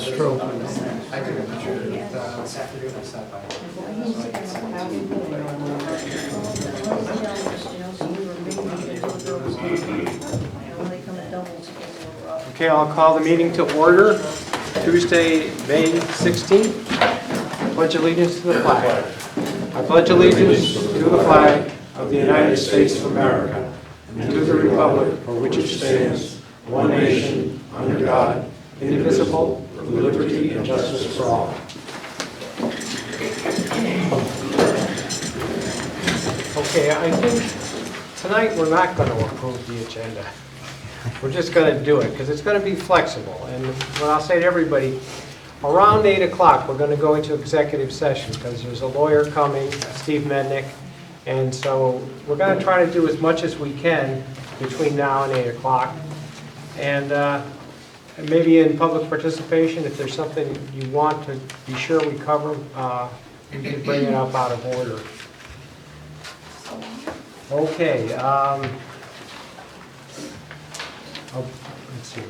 That's true. I took a picture of it this afternoon, I stopped by. So I can send it to you. Okay, I'll call the meeting to order. Tuesday, May 16th. Pledge allegiance to the flag. I pledge allegiance to the flag of the United States of America and to the republic for which it stands, one nation, under God, indivisible, with liberty and justice for all. Okay, I think tonight we're not going to approve the agenda. We're just going to do it because it's going to be flexible. And what I'll say to everybody, around 8 o'clock, we're going to go into executive session because there's a lawyer coming, Steve Mednick. And so we're going to try to do as much as we can between now and 8 o'clock. And maybe in public participation, if there's something you want to be sure we cover, you can bring it up out of order. Okay. Let's see.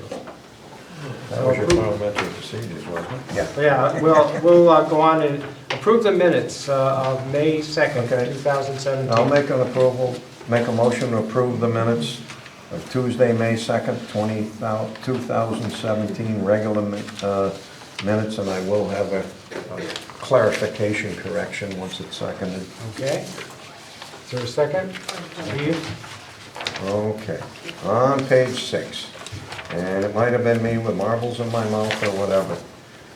That was your parliamentary procedures, wasn't it? Yeah. Yeah, we'll go on and approve the minutes of May 2nd, Okay. 2017. I'll make a motion to approve the minutes of Tuesday, May 2nd, 2017, regular minutes, and I will have a clarification correction once it's seconded. Okay. Is there a second? Steve? Okay, on page 6, and it might have been me with marbles in my mouth or whatever,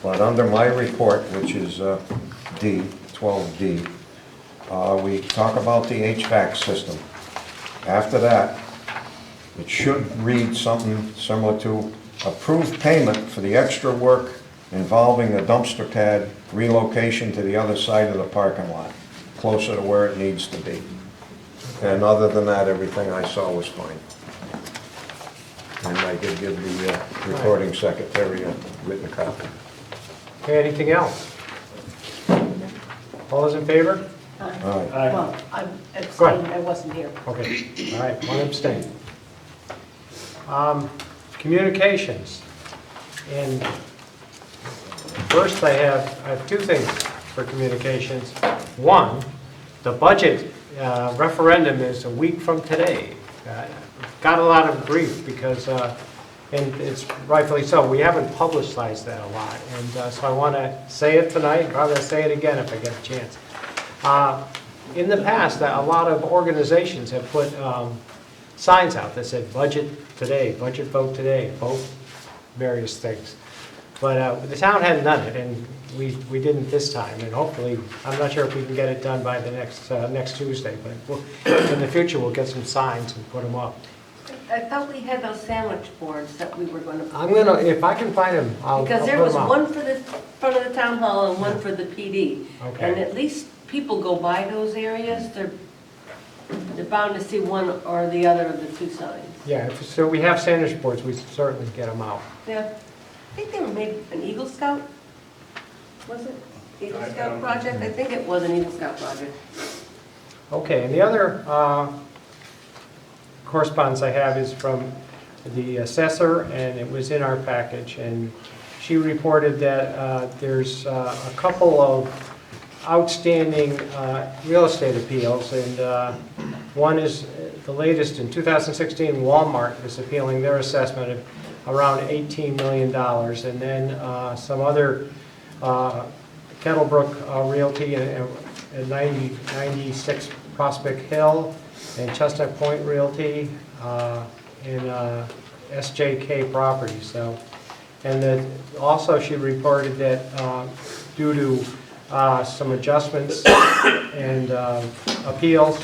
but under my report, which is D, 12D, we talk about the HVAC system. After that, it should read something similar to approved payment for the extra work involving a dumpster pad relocation to the other side of the parking lot, closer to where it needs to be. And other than that, everything I saw was fine. And I did give the recording secretary a written copy. Okay, anything else? All those in favor? All right. Well, I'm Go abstaining, ahead. I wasn't here. Okay, all right, one abstain. Communications. And first I have two things for communications. One, the budget referendum is a week from today. Got a lot of grief because, and it's rightfully so, we haven't publicized that a lot. And so I want to say it tonight, probably say it again if I get a chance. In the past, a lot of organizations have put signs out that said budget today, budget vote today, vote various things. But the town hadn't done it, and we didn't this time, and hopefully, I'm not sure if we can get it done by the next Tuesday, but in the future, we'll get some signs and put them up. I thought we had those sandwich boards that we were going to. I'm gonna, if I can find them, I'll put them up. Because there was one for the front of the town hall and one for the PD. Okay. And at least people go by those areas, they're bound to see one or the other of the two signs. Yeah, so we have sandwich boards, we certainly get them out. Yeah, I think they were made an Eagle Scout, was it? Eagle Scout project? I think it was an Eagle Scout project. Okay, and the other correspondence I have is from the assessor, and it was in our package, and she reported that there's a couple of outstanding real estate appeals, and one is the latest in 2016. Walmart is appealing their assessment of around $18 million, and then some other Kettlebrook Realty at 96 Prospect Hill, and Chestnut Point Realty, and SJK Properties. So, and that also she reported that due to some adjustments and appeals,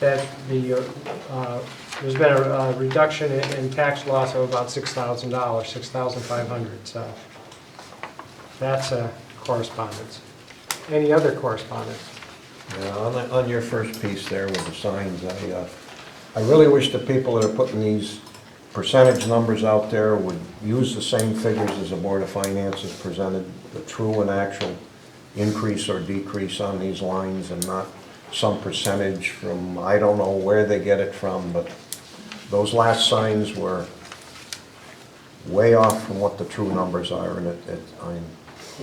that there's been a reduction in tax loss of about $6,000, $6,500. So that's a correspondence. Any other correspondence? Yeah, on your first piece there with the signs, I really wish the people that are putting these percentage numbers out there would use the same figures as the Board of Finance has presented, the true and actual increase or decrease on these lines, and not some percentage from, I don't know where they get it from, but those last signs were way off from what the true numbers are, and I'm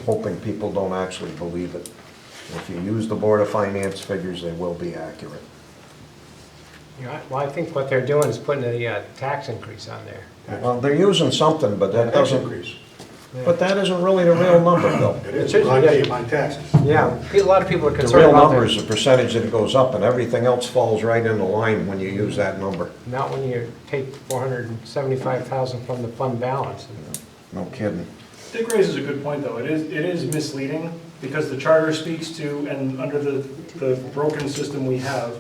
hoping people don't actually believe it. If you use the Board of Finance figures, they will be accurate. Well, I think what they're doing is putting a tax increase on there. Well, they're using something, but that doesn't, increase. but that isn't really the real number, Bill. It is, It should, I yeah. pay my taxes. Yeah, a lot of people are The concerned real about number is that. the percentage that goes up, and everything else falls right into line when you use that number. Not when you take 475,000 from the fund balance. No kidding. Dick raises a good point, though. It is misleading, because the charter speaks to, and under the broken system we have,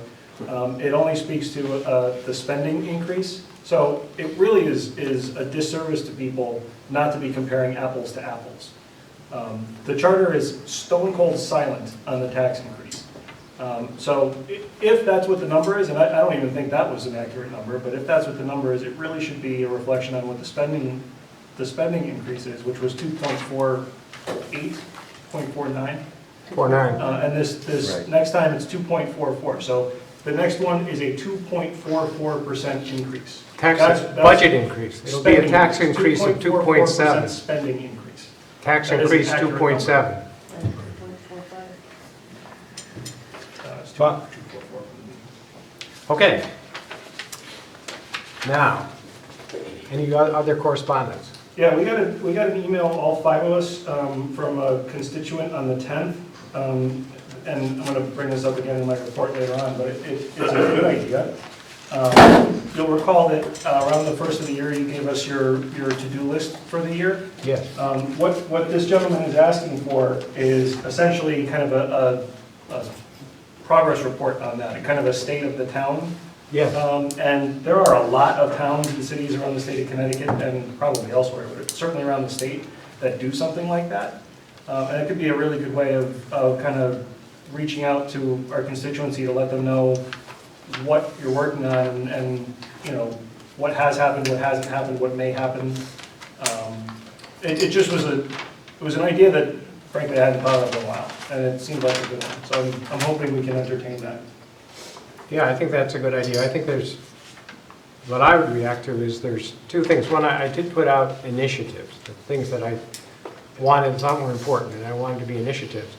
it only speaks to the spending increase. So it really is a disservice to people not to be comparing apples to apples. The charter is stone cold silent on the tax increase. So if that's what the number is, and I don't even think that was an accurate number, but if that's what the number is, it really should be a reflection on what the spending increase is, which was 2.48, 0.49. 49. And this Right. next time it's 2.44. So the next one is a 2.44% increase. That's Budget increase. It'll be a spending tax increase of 2.7. Spending increase. Tax That is an increase accurate 2.7. It's But- 2.44. Okay. Now, any other correspondence? Yeah, we got an email, all five of us, from a constituent on the 10th. And I'm going to bring this up again in my report later on, but it's a good idea. You'll recall that around the first of the year, you gave us your to-do list for the year. Yes. What this gentleman is asking for is essentially kind of a progress report on that, kind of a state of the town. Yes. And there are a lot of towns and cities around the state of Connecticut, and probably elsewhere, but certainly around the state, that do something like that. And it could be a really good way of kind of reaching out to our constituency to let them know what you're working on and you know, what has happened, what hasn't happened, what may happen. It just was it was an idea that frankly I hadn't thought of in a while, and it seemed like a good one. So I'm hoping we can entertain that. Yeah, I think that's a good idea. I think what I would react to is there's two things. One, I did put out initiatives, the things that I wanted, thought were important, and I wanted to be initiatives.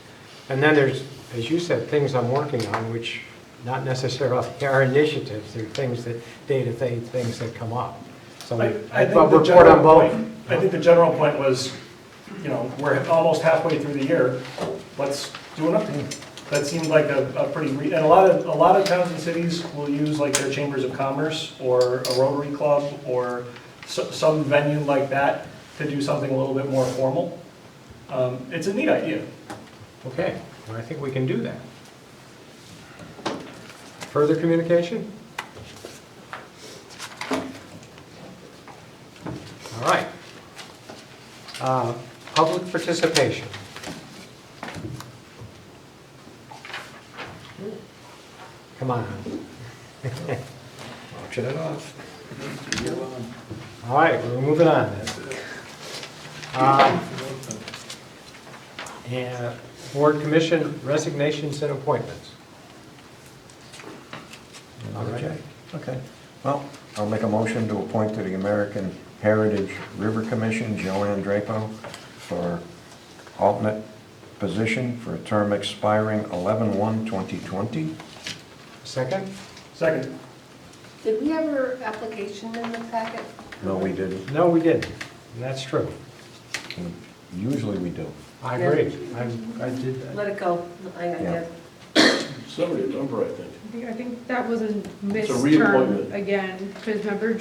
And then there's, as you said, things I'm working on, which not necessarily are initiatives. They're things that, day-to-day things that come up. So I I think thought the report general on both. point- I think the general point was, you know, we're almost halfway through the year, let's do an update. That seemed like a pretty, and a lot of towns and cities will use like their chambers of commerce or a Rotary Club or some venue like that to do something a little bit more formal. It's a neat idea. Okay, well, I think we can do that. Further communication? All right. Public participation. Come on. Auction it off. All right, we're moving on then. And board commission resignations and appointments. All right. Okay. Well, I'll make a motion to appoint to the American Heritage River Commission Joanne Drapo for alternate position for a term expiring 11/1/2020. Second? Second. Did we have her application in the packet? No, we didn't. No, we didn't. And that's true. Usually we do. I agree. I did that. Let it go. I Yeah. did. Somebody a number, I think. I think that was a missed term reappointment. again, because remember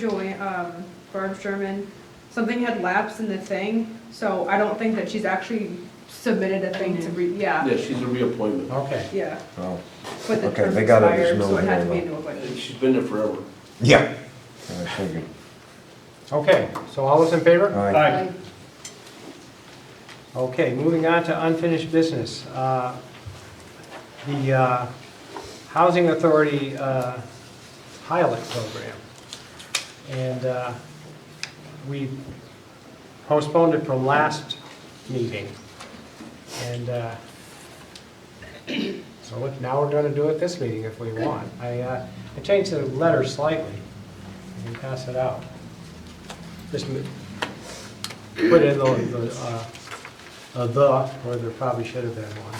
Barb Sherman, something had lapsed in the thing, so I don't think that she's actually submitted a thing to Yeah, she's a reappointment. Okay. yeah. Oh, But the Okay, term they got it as expired, no so it had to be a here, new I appointment. think she's been there forever. yeah. I figured. Okay, so all those in favor? All right. Aye. Okay, moving on to unfinished business. The Housing Authority pilot program. And we postponed it from last meeting. And so now we're going to do it this meeting if we want. I changed the letter slightly. You can pass it out. Just put in where there probably should have been one.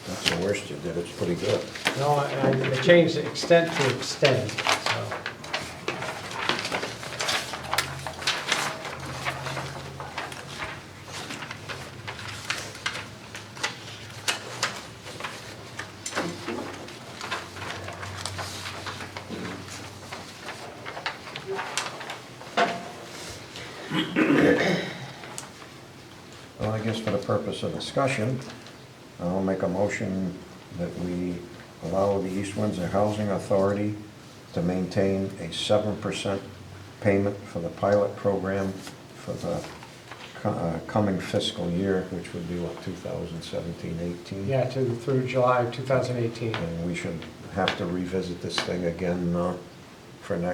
That's the worst you did, it's pretty good. No, I changed the extent to extend, so. Well, I guess for the purpose of discussion, I'll make a motion that we allow the East Windsor Housing Authority to maintain a 7% payment for the pilot program for the coming fiscal year, which would be what, 2017-18? Yeah, through July of 2018. And we should have to revisit this thing again for the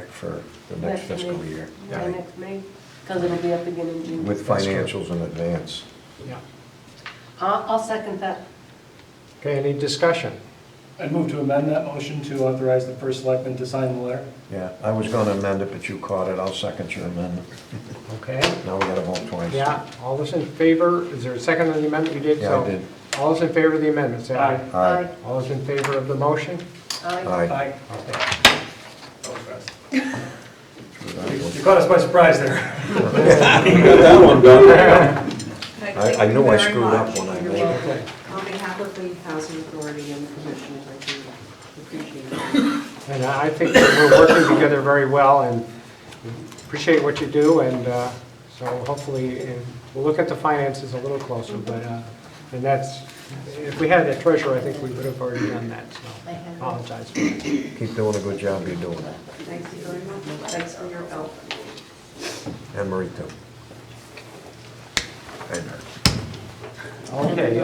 next Next fiscal May. year. Yeah, next May, because it'll be up again in June. With That's true. financials in advance. Yeah. I'll second that. Okay, any discussion? I'd move to amend that motion to authorize the first selectman to sign the letter. Yeah, I was gonna amend it, but you caught it. I'll second your amendment. Okay, Now we gotta vote twice. yeah, all those in favor, is there a second on the amendment you did? Yeah, So, I did. All those in favor of the amendment, say aye. Aye. All those in favor of the motion? Aye. Aye. Aye. Okay. That was fast. True that one. You caught us by surprise there. Got that one done. I knew I screwed up when I You're made it. welcome. Okay. On behalf of the Housing Authority and the Commissioners, I do appreciate it. And I think that we're working together very well and appreciate what you do, and so hopefully, we'll look at the finances a little closer, but, and that's, if we had a treasurer, I think we would have already done that, so I have. apologize for that. Keep doing a good job you're doing. Thank you very much. Thanks for your help. And Marie too. And her. Okay,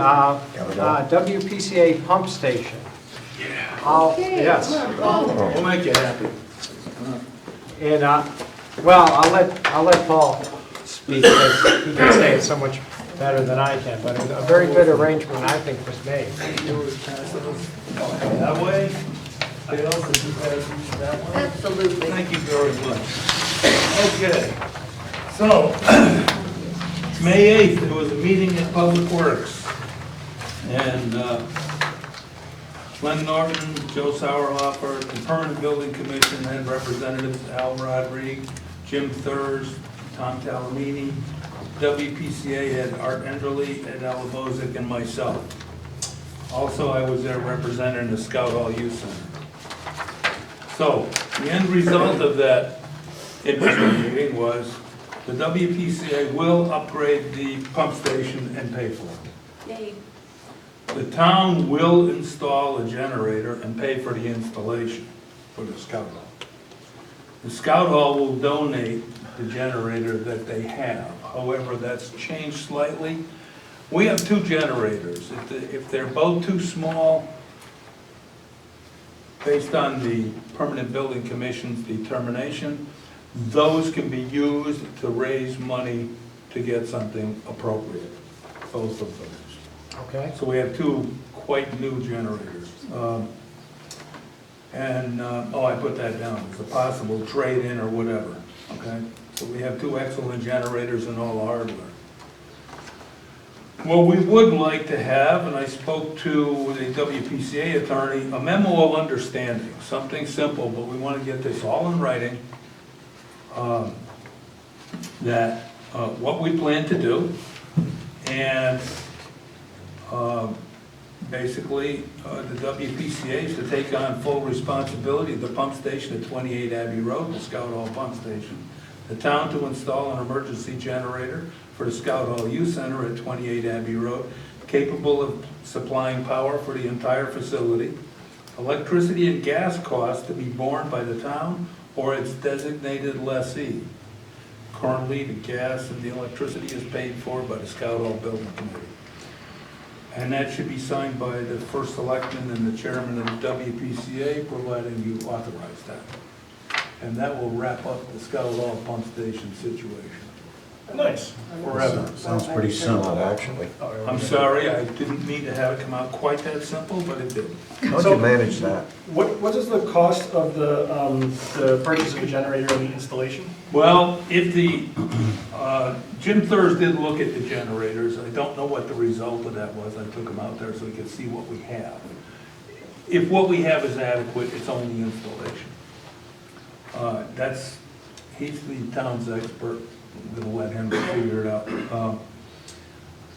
WPCA pump station. Okay, Yes. We'll make you happy. And, well, I'll let Paul speak, because he can say it so much better than I can, but a very good arrangement, I think, was made. That way? Bill, could you pass these that way? Absolutely. Thank you very much. Okay, so, May 8th, there was a meeting at Public Works. And Glenn Norton, Joe Sauerhofer, the Permanent Building Commission had representatives Al Rodriguez, Jim Thurs, Tom Talamini. WPCA had Art Enderle, Ed Alavozic, and myself. Also, I was there representing the Scout Hall Youth Center. So, the end result of that interesting meeting was the WPCA will upgrade the pump station and pay for it. Yay. The town will install a generator and pay for the installation for the Scout Hall. The Scout Hall will donate the generator that they have. However, that's changed slightly. We have two generators. If they're both too small, based on the Permanent Building Commission's determination, those can be used to raise money to get something appropriate, both of those. Okay? So we have two quite new generators. I put that down, it's a possible trade-in or whatever, okay? So we have two excellent generators and all the hardware. What we would like to have, and I spoke to the WPCA attorney, a memo of understanding, something simple, but we want to get this all in writing, that what we plan to do, and basically, the WPCA is to take on full responsibility of the pump station at 28 Abbey Road, the Scout Hall pump station. The town to install an emergency generator for the Scout Hall Youth Center at 28 Abbey Road, capable of supplying power for the entire facility. Electricity and gas costs to be borne by the town or its designated lessee. Currently, the gas and the electricity is paid for by the Scout Hall Building Committee. And that should be signed by the first selectman and the chairman of the WPCA, providing you authorize that. And that will wrap up the Scout Hall pump station situation. Nice. Forever. Sounds pretty simple, actually. I'm sorry, I didn't mean to have it come out quite that simple, but it did. How'd you manage that? What is the cost of the purchase of a generator and the installation? Well, if Jim Thurs did look at the generators, I don't know what the result of that was. I took him out there so he could see what we have. If what we have is adequate, it's only installation. He's the town's expert. I'm gonna let him figure it out.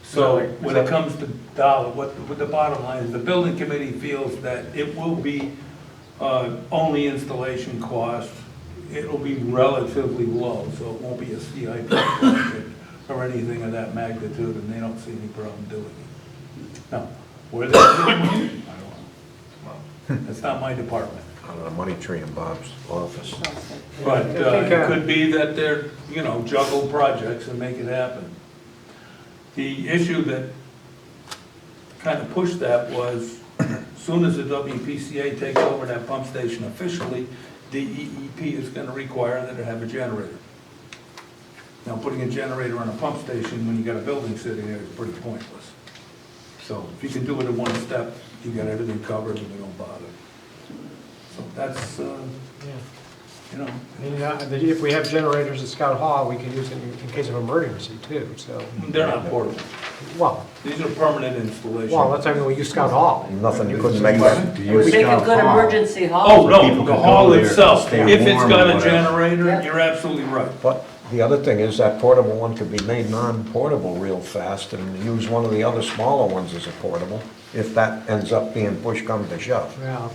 So when it comes to dollar, what the bottom line is, the building committee feels that it will be only installation cost. It'll be relatively low, so it won't be a CIP project or anything of that magnitude, and they don't see any problem doing it. Now, where they're doing it, I don't know. That's not my department. Out of the money tree in Bob's office. But I think, it could be that they're, juggle projects and make it happen. The issue that kind of pushed that was, as soon as the WPCA takes over that pump station officially, DEEP is going to require that it have a generator. Now, putting a generator on a pump station when you got a building sitting there is pretty pointless. So if you can do it in one step, you got everything covered and you don't bother. So that's, Yeah. I mean, if we have generators at Scout Hall, we can use it in case of emergency too, so. They're not portable. Well, These are permanent installations. that's why we use Scout Hall. Nothing, you couldn't make that. It would make a good emergency hall. Oh, no, People the can hall go there, itself, stay if it's warm got or a whatever. generator, Yeah. you're absolutely right. But the other thing is that portable one could be made non-portable real fast and use one of the other smaller ones as a portable, if that ends up being push come to shove. Yeah.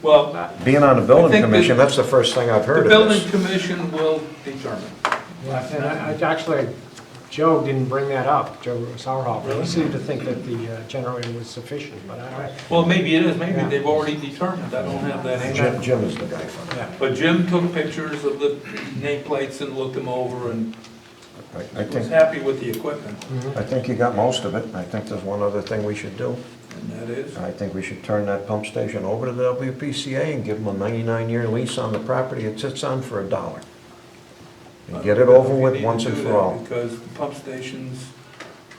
Well, Being on the I building think commission, that- that's the first thing I've the heard of building this. commission will determine. Yeah, and actually, Joe didn't bring that up, Joe Sauerhoff. Really? He seemed to think that the generator was sufficient, but I don't. Well, maybe it is, maybe Yeah. they've already determined, I don't have that answer. Jim is the guy for that. Yeah. But Jim took pictures of the nameplates and looked them over and I was think, happy with the equipment, I think you got most of it. I think there's one other thing we should do. and that is, I think we should turn that pump station over to the WPCA and give them a 99-year lease on the property it sits on for $1. And get it over We with need to once and do for that all. Because the pump stations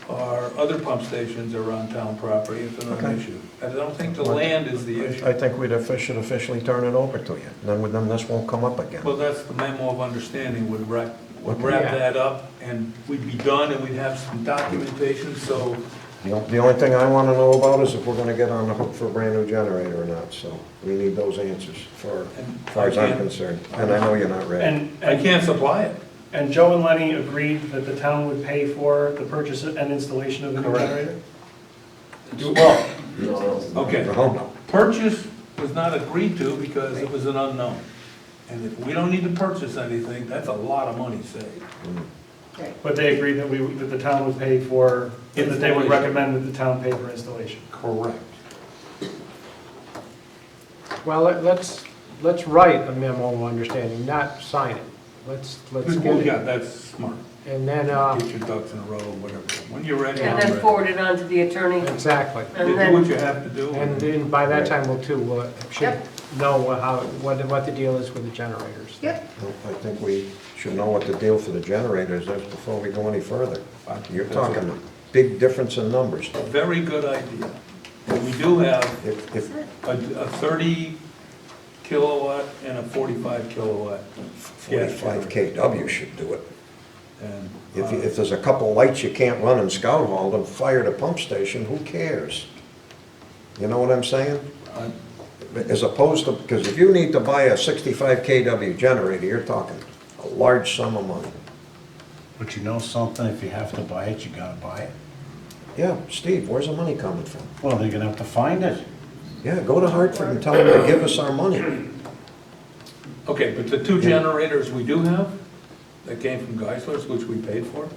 other pump stations are on town property, it's another Okay. issue. I don't think the land is the issue. I think should officially turn it over to you. Then this won't come up again. Well, that's the memo of understanding would wrap Yeah. that up, and we'd be done, and we'd have some documentation, so, The only thing I want to know about is if we're going to get on the hook for a brand-new generator or not. So we need those answers as far as I'm concerned. And I know you're not ready. And, I can't supply it. and Joe and Lenny agreed that the town would pay for the purchase and installation of the new Correct. generator? Well, okay. No. Purchase was not agreed to because it was an unknown. And if we don't need to purchase anything, that's a lot of money saved. But they agreed that that the town would pay for, that they would Installation. recommend that the town pay for installation. Correct. Well, let's write a memo of understanding, not sign it. Let's get Yeah, it. that's smart. And then, Get your ducks in a row, whatever. When you're ready, I'm And then ready. forward it on to the attorney. exactly. And You do then, what you have to do. And then by that time, we'll should Yep. know what the deal is with the generators. yep, I think we should know what the deal for the generators is before we go any further. You're talking a big difference in numbers. A very good idea. And we do have If a 30 kilowatt and a 45 kilowatt. 45 KW should do it. And, If there's a couple lights you can't run in Scout Hall, then fire the pump station, who cares? You know what I'm saying? As opposed to, because if you need to buy a 65 KW generator, you're talking a large sum of money. But you know something, if you have to buy it, you gotta buy it. Yeah, Steve, where's the money coming from? Well, they're gonna have to find it. Yeah, go to Hartford and tell them to give us our money. Okay, but the two generators we do have, that came from Geisler's, which we paid for,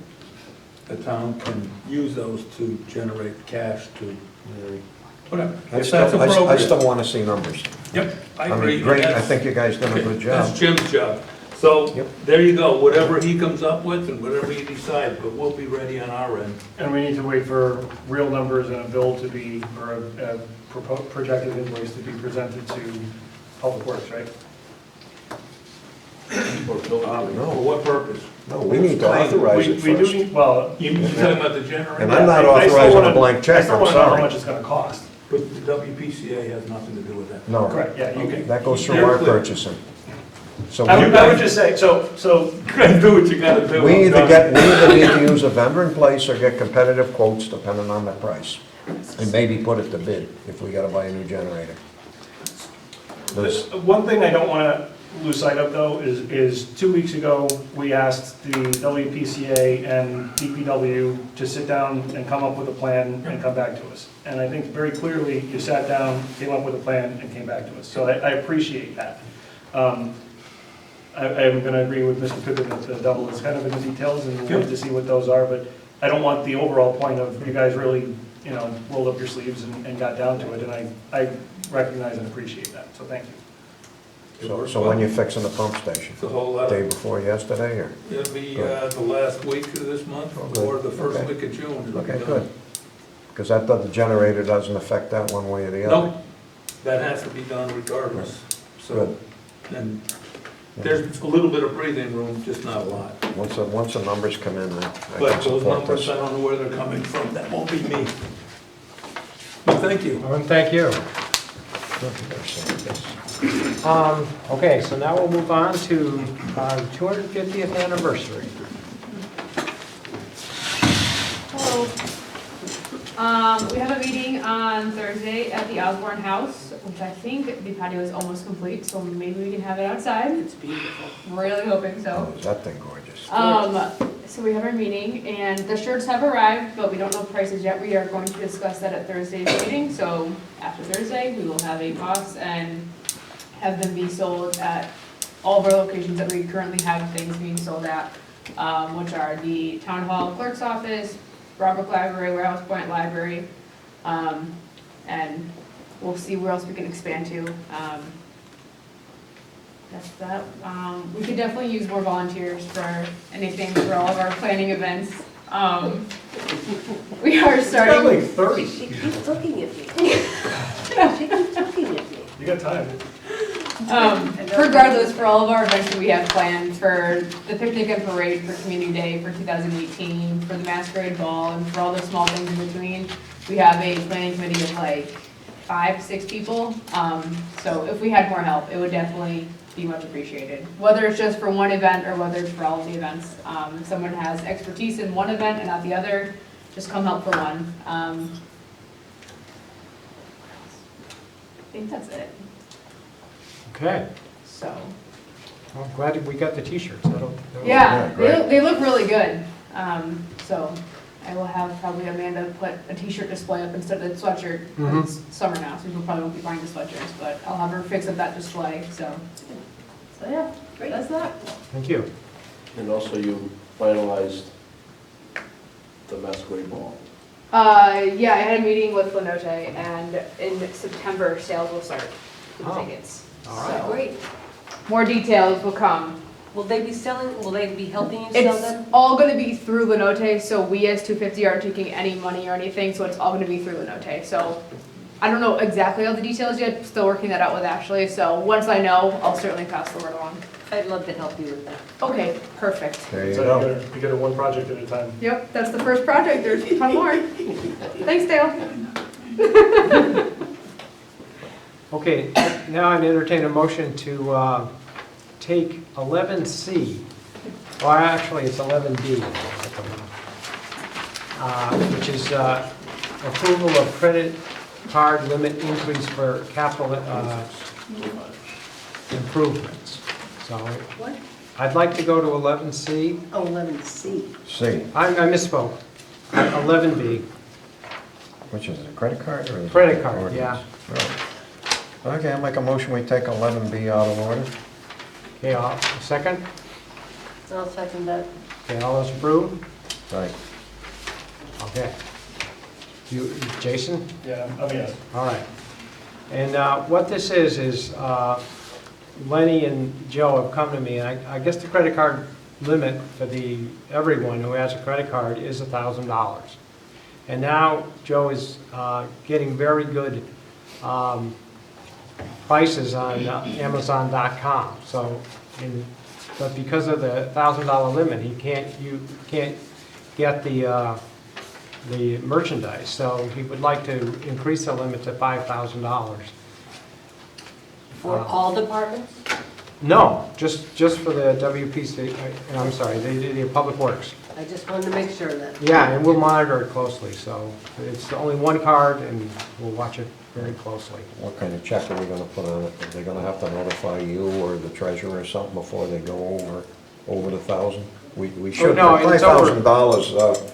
the town can use those to generate cash to, whatever. I If that's still, I appropriate. still want to see numbers. Yep, I I agree. mean, great, I That's- think you guys did a good That's job. Jim's job. So, Yep. there you go, whatever he comes up with and whatever he decides, but we'll be ready on our end. And we need to wait for real numbers and a bill to be, or a projected invoice to be presented to Public Works, right? No. For what purpose? No, we need to authorize it We do first. need, well. You're talking about the generator? And I'm not I still authorizing a wanna- blank check, I still I'm wanna know how sorry. much it's gonna cost. But the WPCA has nothing to do with that. No, Correct, yeah, you can. that goes through They're our clear. purchasing. So I would just say, so, Do what you gotta do. we I'm done. either need to use a vendor in place or get competitive quotes depending on the price. And maybe put it to bid if we gotta buy a new generator. There's- one thing I don't wanna lose sight of though is 2 weeks ago, we asked the WPCA and DPW to sit down and come up with a plan and come back to us. And I think very clearly you sat down, came up with a plan and came back to us. So I appreciate that. I'm going to agree with Mr. Coogan that the double is kind of in the details and we'll wait to see what those are, but I don't want the overall point of you guys really, rolled up your sleeves and got down to it, and I recognize and appreciate that, so thank you. So when you're fixing the pump station? It's a whole lot. Day before yesterday, or? It'll be the last week of this month Oh, good. or the first Okay. week of June. it'll be Okay, done. good. Because the generator doesn't affect that one way or the other? No, that has to be done regardless. So, Good. and there's a little bit of breathing room, just not a lot. Once the numbers come in, I can But those support numbers, this. I don't know where they're coming from. That won't be me. But thank you. And thank you. Okay, so now we'll move on to our 250th anniversary. Hello. We have a meeting on Thursday at the Osborne House, which I think the patio is almost complete, so maybe we can have it outside. It's beautiful. Really hoping so. Oh, is that thing gorgeous? So we have our meeting, and the shirts have arrived, but we don't know prices yet. We are going to discuss that at Thursday's meeting, so after Thursday, we will have a cost and have them be sold at all of our locations that we currently have things being sold at, which are the Town Hall Clerk's Office, Robert Library, Warehouse Point Library, and we'll see where else we can expand to. That's that. We could definitely use more volunteers for anything, for all of our planning events. We are Probably starting, 30. She keeps looking at me. She keeps looking at me. You got time. regardless, for all of our events that we have planned, for the picnic and parade for Community Day for 2018, for the masquerade ball, and for all the small things in between, we have a planning committee of like 5, 6 people. So if we had more help, it would definitely be much appreciated. Whether it's just for one event or whether it's for all of the events. If someone has expertise in one event and not the other, just come help for one. I think that's it. Okay, So, well, glad we got the t-shirts. That'll- yeah, great. they look really good. So I will have probably Amanda put a t-shirt display up instead of the sweatshirt. 'Cause Mhm. It's summer now, so people probably won't be buying the sweatshirts, but I'll have her fix up that display, so. So yeah, that's that. Thank you. And also you finalized the masquerade ball. Yeah, I had a meeting with Lenote, and in September, sales will start for the Oh, tickets. all right. So, Great. more details will come. Will they be helping you sell It's them? all gonna be through Lenote, so we as 250 aren't taking any money or anything, so it's all gonna be through Lenote. So I don't know exactly all the details yet, still working that out with Ashley, so once I know, I'll certainly pass the word along. I'd love to help you with that. Okay, perfect. There you So go. you get it one project at a time. Yep, that's the first project, there's a ton more. Thanks, Dale. Okay, now I'd entertain a motion to take 11C, well, actually, it's 11B, which is approval of credit card limit increase for capital improvements. So What? I'd like to go to 11C. Oh, 11C. C, I misspoke. 11B. which is it, a credit card or? is it Credit card, ordinance? yeah. Right. Okay, I'll make a motion, we take 11B out of order. Okay, second? I'll second that. Okay, all those approve? Right. Okay. Jason? Yeah, I mean, yes. All right. And what this is Lenny and Joe have come to me, and I guess the credit card limit for everyone who has a credit card is $1,000. And now Joe is getting very good prices on Amazon.com. So but because of the $1,000 limit, you can't get the merchandise. So he would like to increase the limit to $5,000. For all departments? No, just for the WPC, I'm sorry, the Public Works. I just wanted to make sure that. Yeah, and we'll monitor it closely, so it's only one card, and we'll watch it very closely. What kind of check are we gonna put on it? Are they gonna have to notify you or the treasurer or something before they go over the 1,000? We should, no, for it's over. $5,000,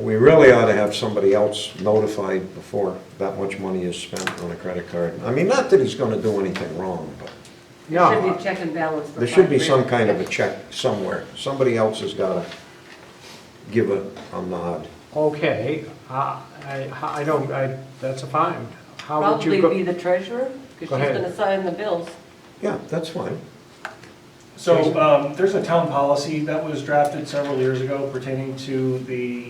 we really ought to have somebody else notified before that much money is spent on a credit card. I mean, not that he's gonna do anything wrong, but There should be a check and balance. for there should be $5,000. some kind of a check somewhere. Somebody else has gotta give a nod. Okay, that's a fine. How would you Probably go? be the treasurer, because Go she's ahead. gonna sign the bills. Yeah, that's fine. So there's a town policy that was drafted several years ago pertaining to the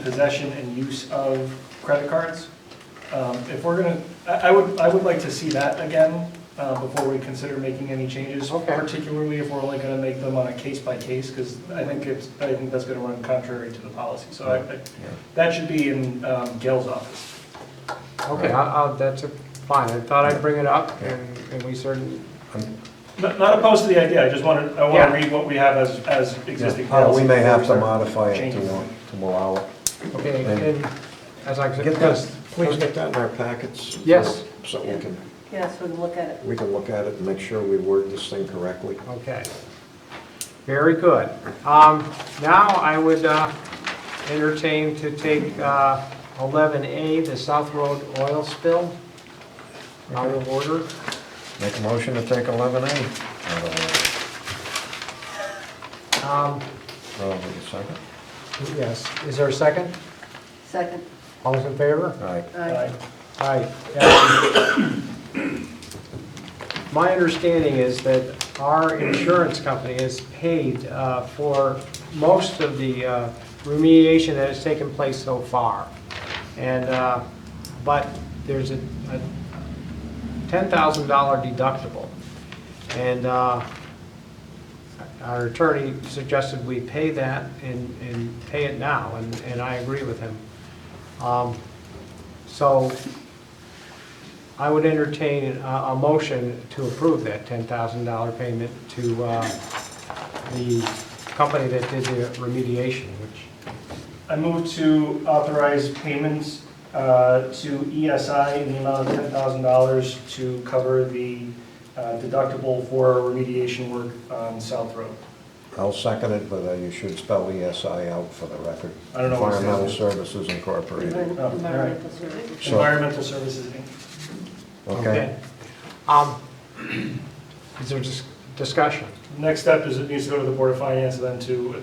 possession and use of credit cards. If we're gonna, I would like to see that again before we consider making any changes. Okay. Particularly if we're only gonna make them on a case by case, because I think that's gonna run contrary to the policy. So that should be in Gail's office. Okay, that's fine. I thought I'd bring it up, and we certainly, Not opposed to the idea, I want Yeah. to read what we have as existing We policy. may have to before we start modify it changing to allow it. okay, And- and as I said, Get that, please get that in our packets. Yes. So we can Yes, we can look at it. look at it and make sure we word this thing correctly. Okay. Very good. Now I would entertain to take 11A, the South Road oil spill, out of order. Make a motion to take 11A out of Um, order. Wait a second. Yes, is there a second? Second. All those in favor? All right. Aye. Aye. My understanding is that our insurance company has paid for most of the remediation that has taken place so far. And, but there's a $10,000 deductible. And our attorney suggested we pay that and pay it now, and I agree with him. So I would entertain a motion to approve that $10,000 payment to the company that did the remediation, which, I move to authorize payments to ESI in the amount of $10,000 to cover the deductible for remediation work on South Road. I'll second it, but you should spell ESI out for the record. I don't know what it Environmental stands Services Incorporated. Environmental services. So- Environmental Services, Inc. Okay? is there discussion? Next step is it needs to go to the Board of Finance and then to,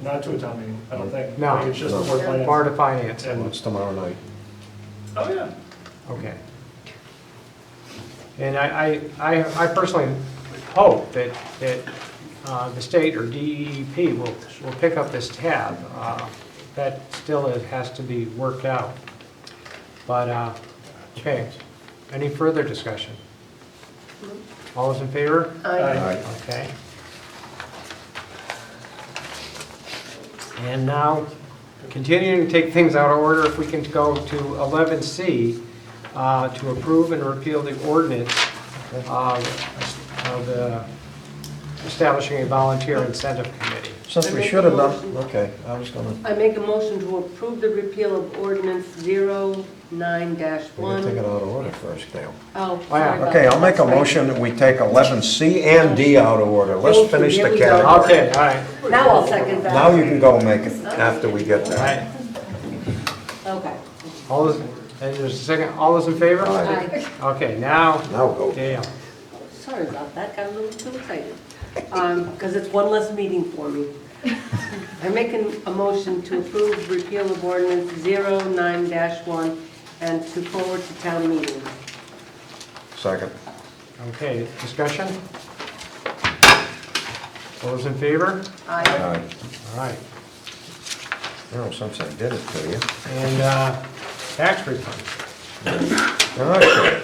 not to a town meeting, I don't think. No. I think it's just the Board of Finance. Board of Finance, And and, it's tomorrow night. Oh, yeah. okay. And I personally hope that the state or DEP will pick up this tab. That still has to be worked out. But, okay, any further discussion? All those in favor? Aye. All right. Okay. And now, continuing to take things out of order, if we can go to 11C, to approve and repeal the ordinance of establishing a volunteer incentive committee. Since we should have done, okay, I was gonna, I make a motion to approve the repeal of ordinance 09-1. we can take it out of order first, Dale. Oh, Oh, yeah. sorry about Okay, that. I'll make a That's right. motion that we take 11C and D out of order. Let's Thank you. finish Here the we go. category. Okay, all right, Now I'll second that. Now you can go make it after we get all there. right. Okay. All those, and there's a second, all those in favor? Aye. Aye. Okay, now, Now go. Dale. Sorry about that, got a little too excited. Because it's one less meeting for me. I'm making a motion to approve repeal of ordinance 09-1 and to forward to town meeting. Second. Okay, discussion? All those in favor? Aye. Aye. All right. Well, since I did it to you. And tax refund. Okay.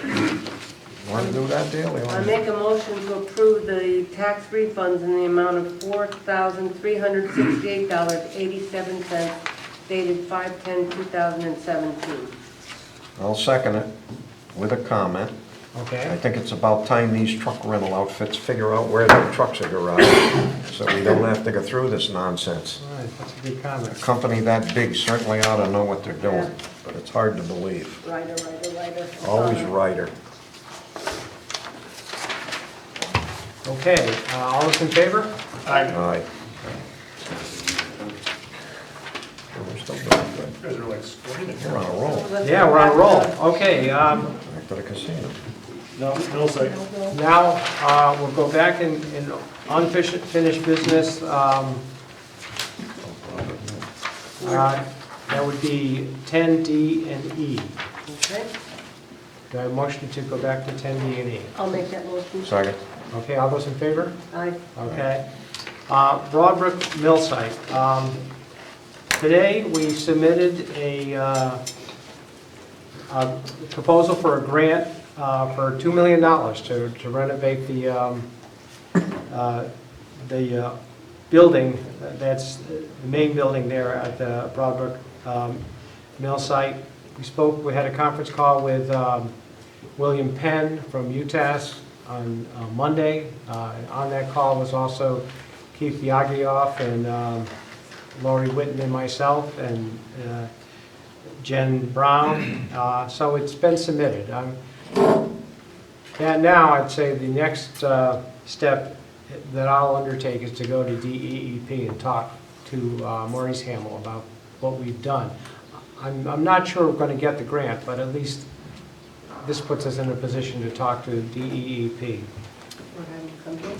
Want to do that deal? You I wanna- make a motion to approve the tax refunds in the amount of $4,368.87 dated 5/10/2017. I'll second it with a comment. I Okay, think it's about time these truck rental outfits figure out where their trucks are garaged, so we don't have to go through this nonsense. all right, that's a good A comment. company that big certainly ought to know what they're doing, but it's hard to believe. Ryder. Always Ryder. Okay, all those in favor? Aye. We're still doing good. You guys are like squirting it. We're on a roll. Yeah, we're on a roll. Okay, Back to the casino. No, no site. now, we'll go back in unfinished business. That would be 10D and E. Okay, Do I have a motion to go back to 10D and E? I'll make that motion. Second. Okay, all those in favor? Aye. Okay. Broadbrook Mill Site. Today, we submitted a proposal for a grant for $2 million to renovate the building, that's the main building there at the Broadbrook Mill Site. We had a conference call with William Penn from UTAS on Monday. On that call was also Keith Yagioff and Lori Witten and myself and Jen Brown. So it's been submitted. And now I'd say the next step that I'll undertake is to go to DEEP and talk to Maurice Hamill about what we've done. I'm not sure we're going to get the grant, but at least this puts us in a position to talk to DEEP. We're having to come here.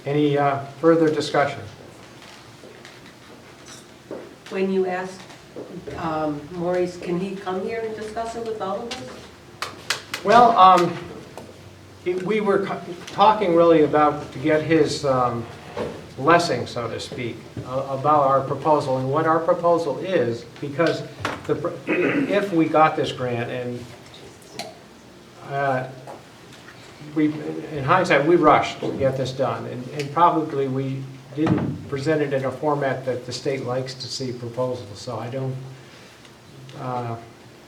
Any further discussion? When you ask Maurice, can he come here and discuss it with all of us? Well, we were talking really about to get his blessing, so to speak, about our proposal and what our proposal is, because if we got this grant and in hindsight, we rushed to get this done, and probably we didn't present it in a format that the state likes to see proposals, so I don't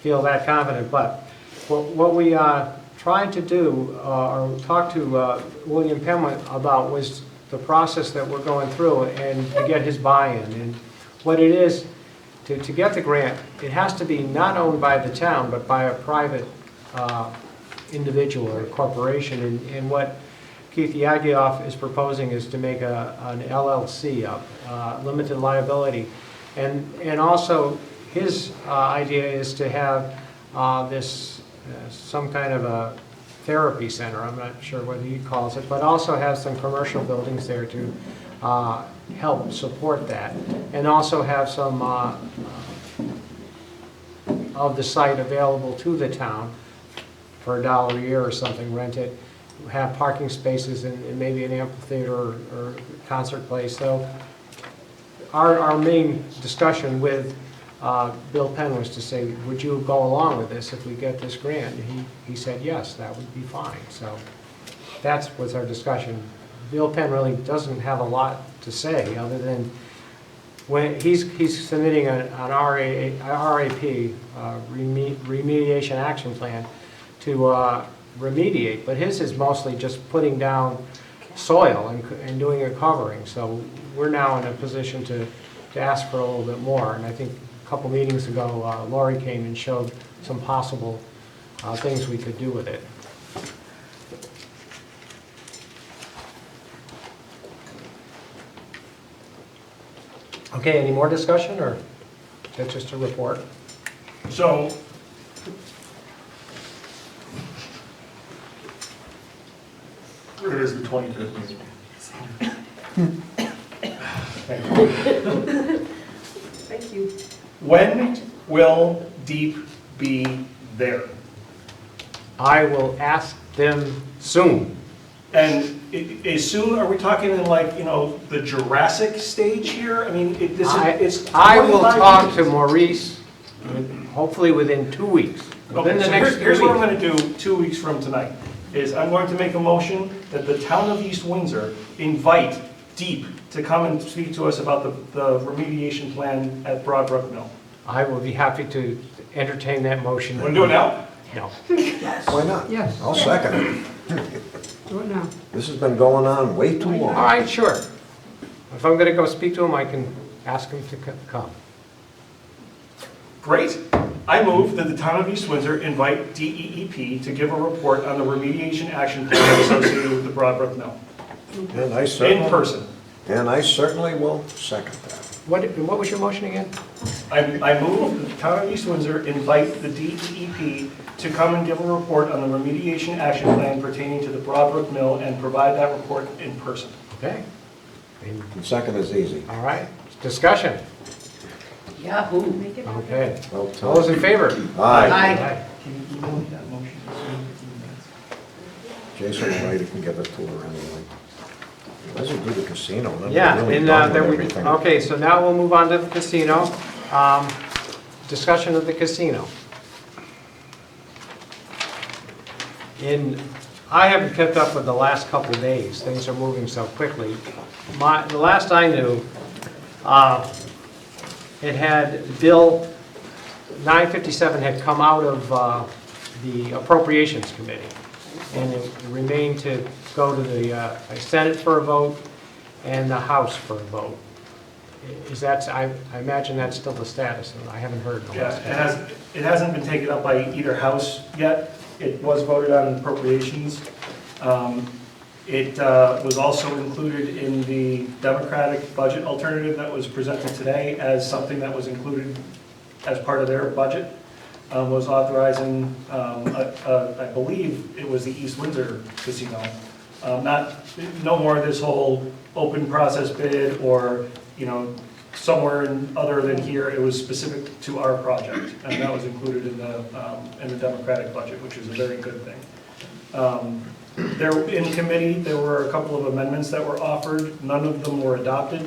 feel that confident. But what we tried to do, or talk to William Penn about, was the process that we're going through and to get his buy-in. And what it is, to get the grant, it has to be not owned by the town, but by a private individual or corporation. And what Keith Yagioff is proposing is to make an LLC up, limited liability. And also, his idea is to have this some kind of a therapy center, I'm not sure what he calls it, but also have some commercial buildings there to help support that. And also have some of the site available to the town for $1 a year or something, rent it, have parking spaces and maybe an amphitheater or concert place. So our main discussion with Bill Penn was to say, would you go along with this if we get this grant? And he said, yes, that would be fine. So that was our discussion. Bill Penn really doesn't have a lot to say other than when he's submitting an RAP, remediation action plan, to remediate, but his is mostly just putting down soil and doing a covering. So we're now in a position to ask for a little bit more, and I think a couple meetings ago, Lori came and showed some possible things we could do with it. Okay, any more discussion, or that's just a report? So, it is the 25th meeting. Thank you. When will Deep be there? I will ask them soon. And as soon, are we talking in like, the Jurassic stage here? I mean, it's I will 25 talk to days. Maurice, hopefully within 2 weeks. Within the so next here's 3 what I'm weeks. gonna do 2 weeks from tonight, is I'm going to make a motion that the town of East Windsor invite Deep to come and speak to us about the remediation plan at Broadbrook Mill. I will be happy to entertain that motion. Want to do it now? No. Why not? Yes. I'll second it. Do it now. This has been going on way too All long. right, sure. If I'm going to go speak to him, I can ask him to come. Great. I move that the town of East Windsor invite DEEP to give a report on the remediation action plan associated with the Broadbrook Mill, And I in certainly, person. and I certainly will second that. What was your motion again? I move that the town of East Windsor invite the DEEP to come and give a report on the remediation action plan pertaining to the Broadbrook Mill and provide that report in person. Okay. And second is easy. All right, discussion. Yahoo. Okay. Well, All those in favor? Aye. Aye. Can you email me that motion? Jason will write, he can give it to her anyway. Doesn't do the casino, then we're Yeah, really and done with then we, everything. okay, so now we'll move on to the casino. Discussion of the casino. I haven't kept up with the last couple of days, things are moving so quickly. The last I knew, it had, Bill 957 had come out of the Appropriations Committee, and it remained to go to the Senate for a vote and the House for a vote. Is that, I imagine that's still the status, and I haven't heard the Yeah, last. it hasn't been taken up by either house yet. It was voted on in appropriations. It was also included in the Democratic budget alternative that was presented today as something that was included as part of their budget, was authorizing, I believe it was the East Windsor Casino. No more of this whole open process bid or, somewhere other than here, it was specific to our project, and that was included in the Democratic budget, which is a very good thing. In committee, there were a couple of amendments that were offered. None of them were adopted.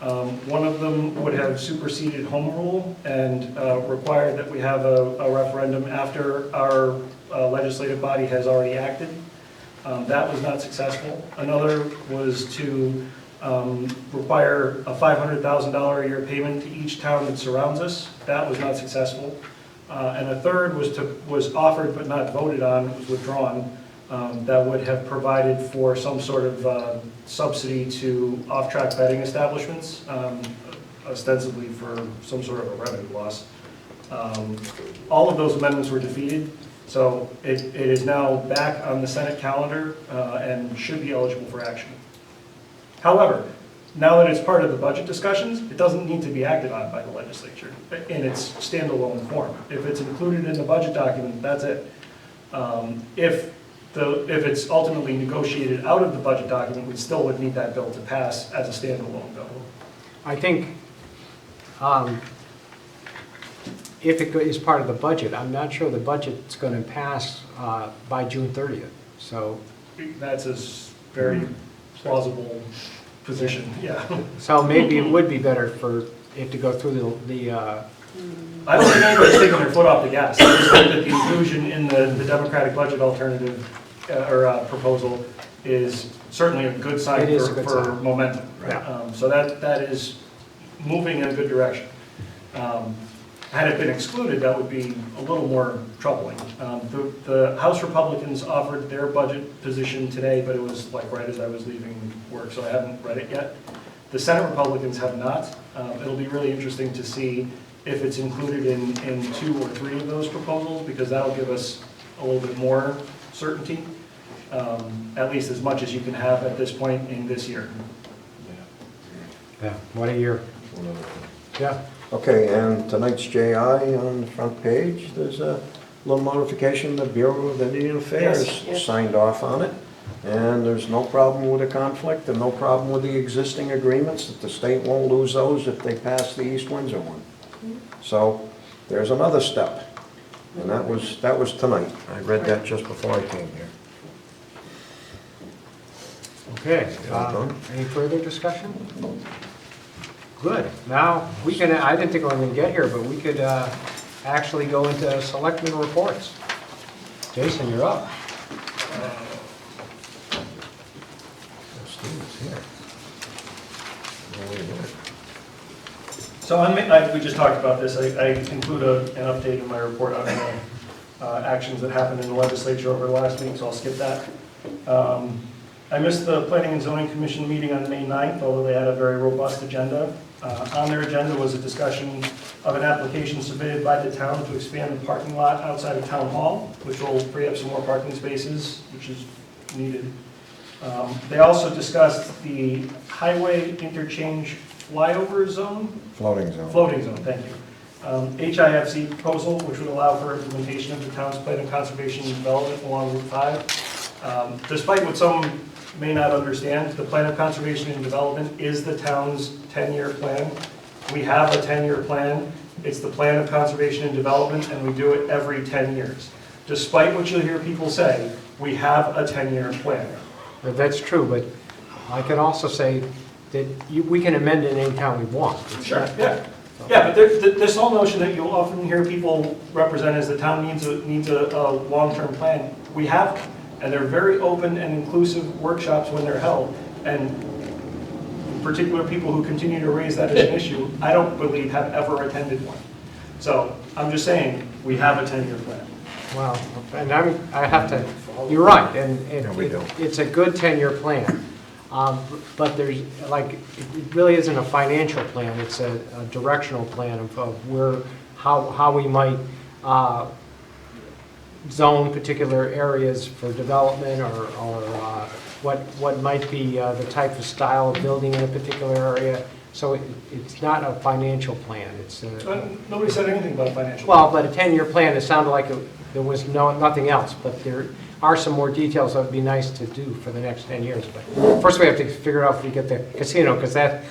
One of them would have superseded home rule and required that we have a referendum after our legislative body has already acted. That was not successful. Another was to require a $500,000 a year payment to each town that surrounds us. That was not successful. And a third was offered but not voted on, was withdrawn, that would have provided for some sort of subsidy to off-track betting establishments, ostensibly for some sort of a revenue loss. All of those amendments were defeated, so it is now back on the Senate calendar and should be eligible for action. However, now that it's part of the budget discussions, it doesn't need to be acted on by the legislature in its standalone form. If it's included in the budget document, that's it. If it's ultimately negotiated out of the budget document, we still would need that bill to pass as a standalone bill. I think if it is part of the budget, I'm not sure the budget's going to pass by June 30th, so. That's a very plausible position, yeah. So maybe it would be better for it to go through the I don't think anybody's taking their foot off the gas. I just think that the inclusion in the Democratic budget alternative or proposal is certainly a good sign It is a good for sign. momentum. Yeah. So that is moving in a good direction. Had it been excluded, that would be a little more troubling. The House Republicans offered their budget position today, but it was like right as I was leaving work, so I haven't read it yet. The Senate Republicans have not. It'll be really interesting to see if it's included in 2 or 3 of those proposals, because that'll give us a little bit more certainty, at least as much as you can have at this point in this year. Yeah, what a year. Yeah. Okay, and tonight's JI on the front page, there's a little notification, the Bureau of Indian Affairs Yes. signed off on it, and there's no problem with a conflict and no problem with the existing agreements, that the state won't lose those if they pass the East Windsor one. So there's another step, and that was tonight. I read that just before I came here. Okay, any further discussion? Good, now, I didn't think we were going to get here, but we could actually go into selectmen reports. Jason, you're up. Steve's here. Oh, wait a minute. So we just talked about this. I include an update in my report on actions that happened in the legislature over the last week, so I'll skip that. I missed the Planning and Zoning Commission meeting on May 9th, although they had a very robust agenda. On their agenda was a discussion of an application submitted by the town to expand the parking lot outside of Town Hall, which will free up some more parking spaces, which is needed. They also discussed the highway interchange flyover zone. Floating zone. Floating zone, thank you. HIFC proposal, which would allow for implementation of the town's plan of conservation and development along Route 5. Despite what some may not understand, the plan of conservation and development is the town's 10-year plan. We have a 10-year plan. It's the plan of conservation and development, and we do it every 10 years. Despite what you'll hear people say, we have a 10-year plan. That's true, but I can also say that we can amend it anytime we want. It's Sure, not- yeah. Yeah, but this whole notion that you'll often hear people represent as the town needs a long-term plan, we have them. And they're very open and inclusive workshops when they're held. And particular people who continue to raise that as an issue, I don't believe have ever attended one. So I'm just saying, we have a 10-year plan. Well, and I have to, you're right, and No, we don't. it's a good 10-year plan. But there's, like, it really isn't a financial plan, it's a directional plan of where, how we might zone particular areas for development, or what might be the type of style of building in a particular area. So it's not a financial plan, it's Nobody said anything about financial. well, but a 10-year plan, it sounded like there was nothing else, but there are some more details that would be nice to do for the next 10 years. But first we have to figure out if we get the casino, because that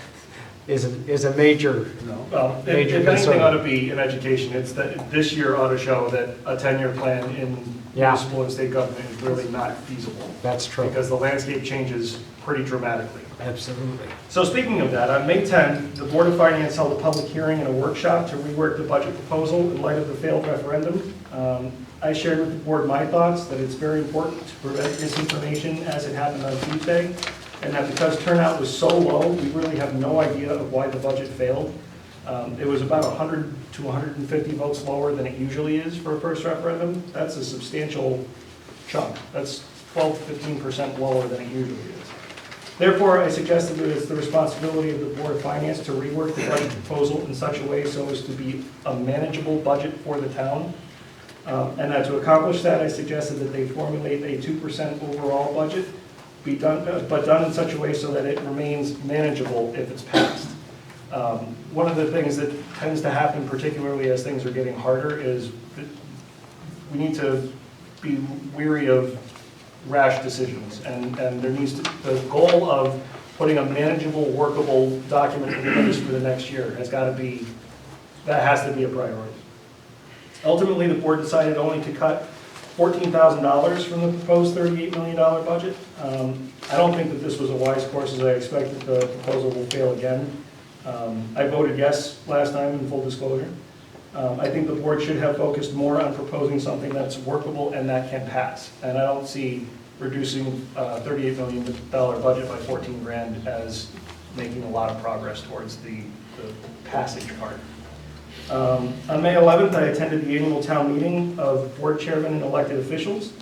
is a major, Well, if major anything concern. ought to be in education, it's that this year ought to show that a 10-year plan in Yeah. municipal and state government is really not feasible, That's true. because the landscape changes pretty dramatically. Absolutely. So speaking of that, on May 10th, the Board of Finance held a public hearing and a workshop to rework the budget proposal in light of the failed referendum. I shared with the board my thoughts that it's very important to prevent misinformation as it happened on Tuesday, and that because turnout was so low, we really have no idea of why the budget failed. It was about 100 to 150 votes lower than it usually is for a first referendum. That's a substantial chunk. That's 12 to 15% lower than it usually is. Therefore, I suggested that it's the responsibility of the Board of Finance to rework the budget proposal in such a way so as to be a manageable budget for the town. And that to accomplish that, I suggested that they formulate a 2% overall budget, but done in such a way so that it remains manageable if it's passed. One of the things that tends to happen, particularly as things are getting harder, is that we need to be weary of rash decisions, and there needs to, the goal of putting a manageable, workable document in place for the next year has got to be, that has to be a priority. Ultimately, the board decided only to cut $14,000 from the proposed $38 million budget. I don't think that this was a wise course, as I expect that the proposal will fail again. I voted yes last time, in full disclosure. I think the board should have focused more on proposing something that's workable and that can pass. And I don't see reducing $38 million budget by 14 grand as making a lot of progress towards the passage part. On May 11th, I attended the annual town meeting of board chairmen and elected officials.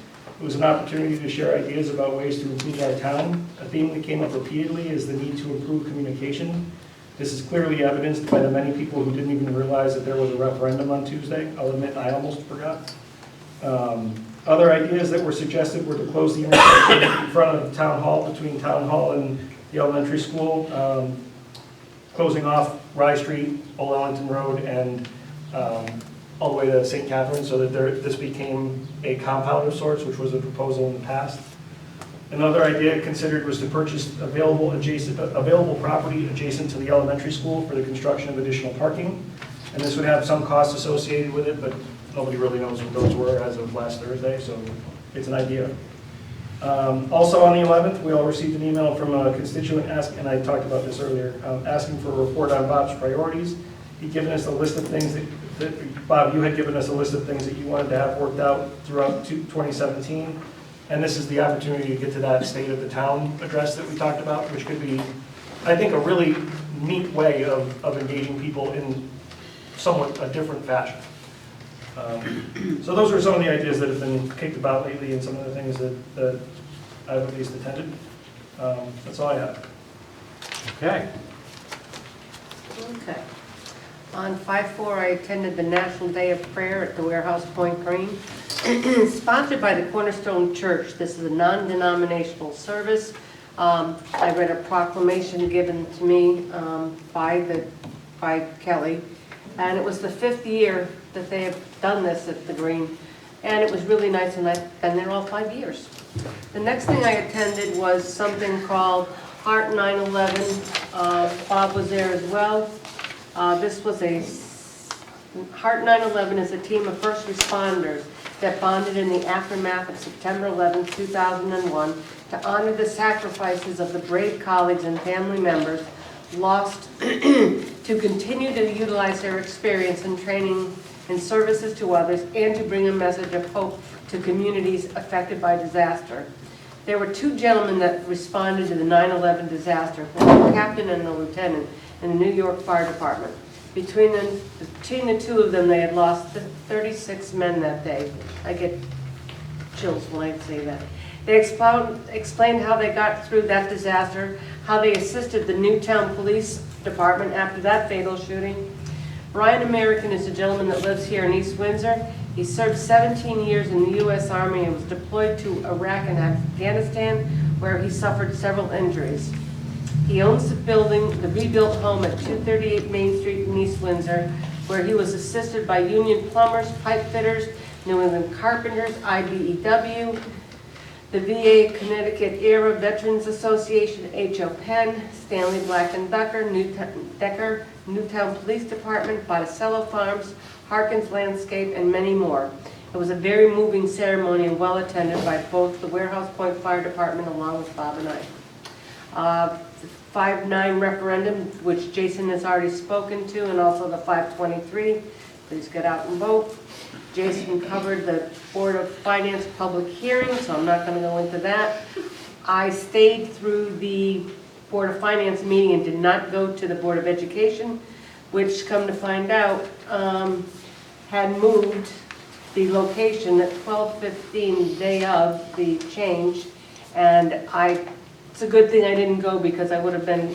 It was an opportunity to share ideas about ways to improve our town. A theme that came up repeatedly is the need to improve communication. This is clearly evidenced by the many people who didn't even realize that there was a referendum on Tuesday. I'll admit, I almost forgot. Other ideas that were suggested were to close the intersection in front of the town hall, between town hall and the elementary school, closing off Rye Street, Old Ellington Road, and all the way to St. Catharines, so that this became a compound of sorts, which was a proposal in the past. Another idea considered was to purchase available property adjacent to the elementary school for the construction of additional parking. And this would have some costs associated with it, but nobody really knows what those were as of last Thursday, so it's an idea. Also on the 11th, we all received an email from a constituent and I talked about this earlier, asking for a report on Bob's priorities. he'd given us a list of things Bob, you had given us a list of things that you wanted to have worked out throughout 2017. And this is the opportunity to get to that state of the town address that we talked about, which could be, I think, a really neat way of engaging people in somewhat a different fashion. So those are some of the ideas that have been kicked about lately and some of the things that I've at least attended. That's all I have. Okay. Okay. On 5/4, I attended the National Day of Prayer at the Warehouse Point Green. Sponsored by the Cornerstone Church. This is a non-denominational service. I read a proclamation given to me by Kelly, and it was the 5th year that they have done this at the Green, and it was really nice, and I've been there all 5 years. The next thing I attended was something called Heart 9/11. Bob was there as well. This was Heart 9/11 is a team of first responders that bonded in the aftermath of September 11, 2001 to honor the sacrifices of the brave colleagues and family members lost to continue to utilize their experience and training and services to others and to bring a message of hope to communities affected by disaster. There were 2 gentlemen that responded to the 9/11 disaster, the captain and the lieutenant in the New York Fire Department. Between the 2 of them, they had lost 36 men that day. I get chills when I say that. They explained how they got through that disaster, how they assisted the Newtown Police Department after that fatal shooting. Brian American is a gentleman that lives here in East Windsor. He served 17 years in the U.S. Army and was deployed to Iraq and Afghanistan, where he suffered several injuries. He owns the building, the rebuilt home at 238 Main Street in East Windsor, where he was assisted by union plumbers, pipe fitters, New England Carpenters, IBEW, the VA Connecticut Era Veterans Association, H.O. Penn, Stanley Black & Decker, Newtown Police Department, Botticello Farms, Harkins Landscape, and many more. It was a very moving ceremony and well attended by both the Warehouse Point Fire Department along with Bob and I. 5/9 referendum, which Jason has already spoken to, and also the 5/23. Please get out and vote. Jason covered the Board of Finance public hearing, so I'm not going to go into that. I stayed through the Board of Finance meeting and did not go to the Board of Education, which, come to find out, had moved the location at 12:15 the day of the change, and it's a good thing I didn't go because I would have been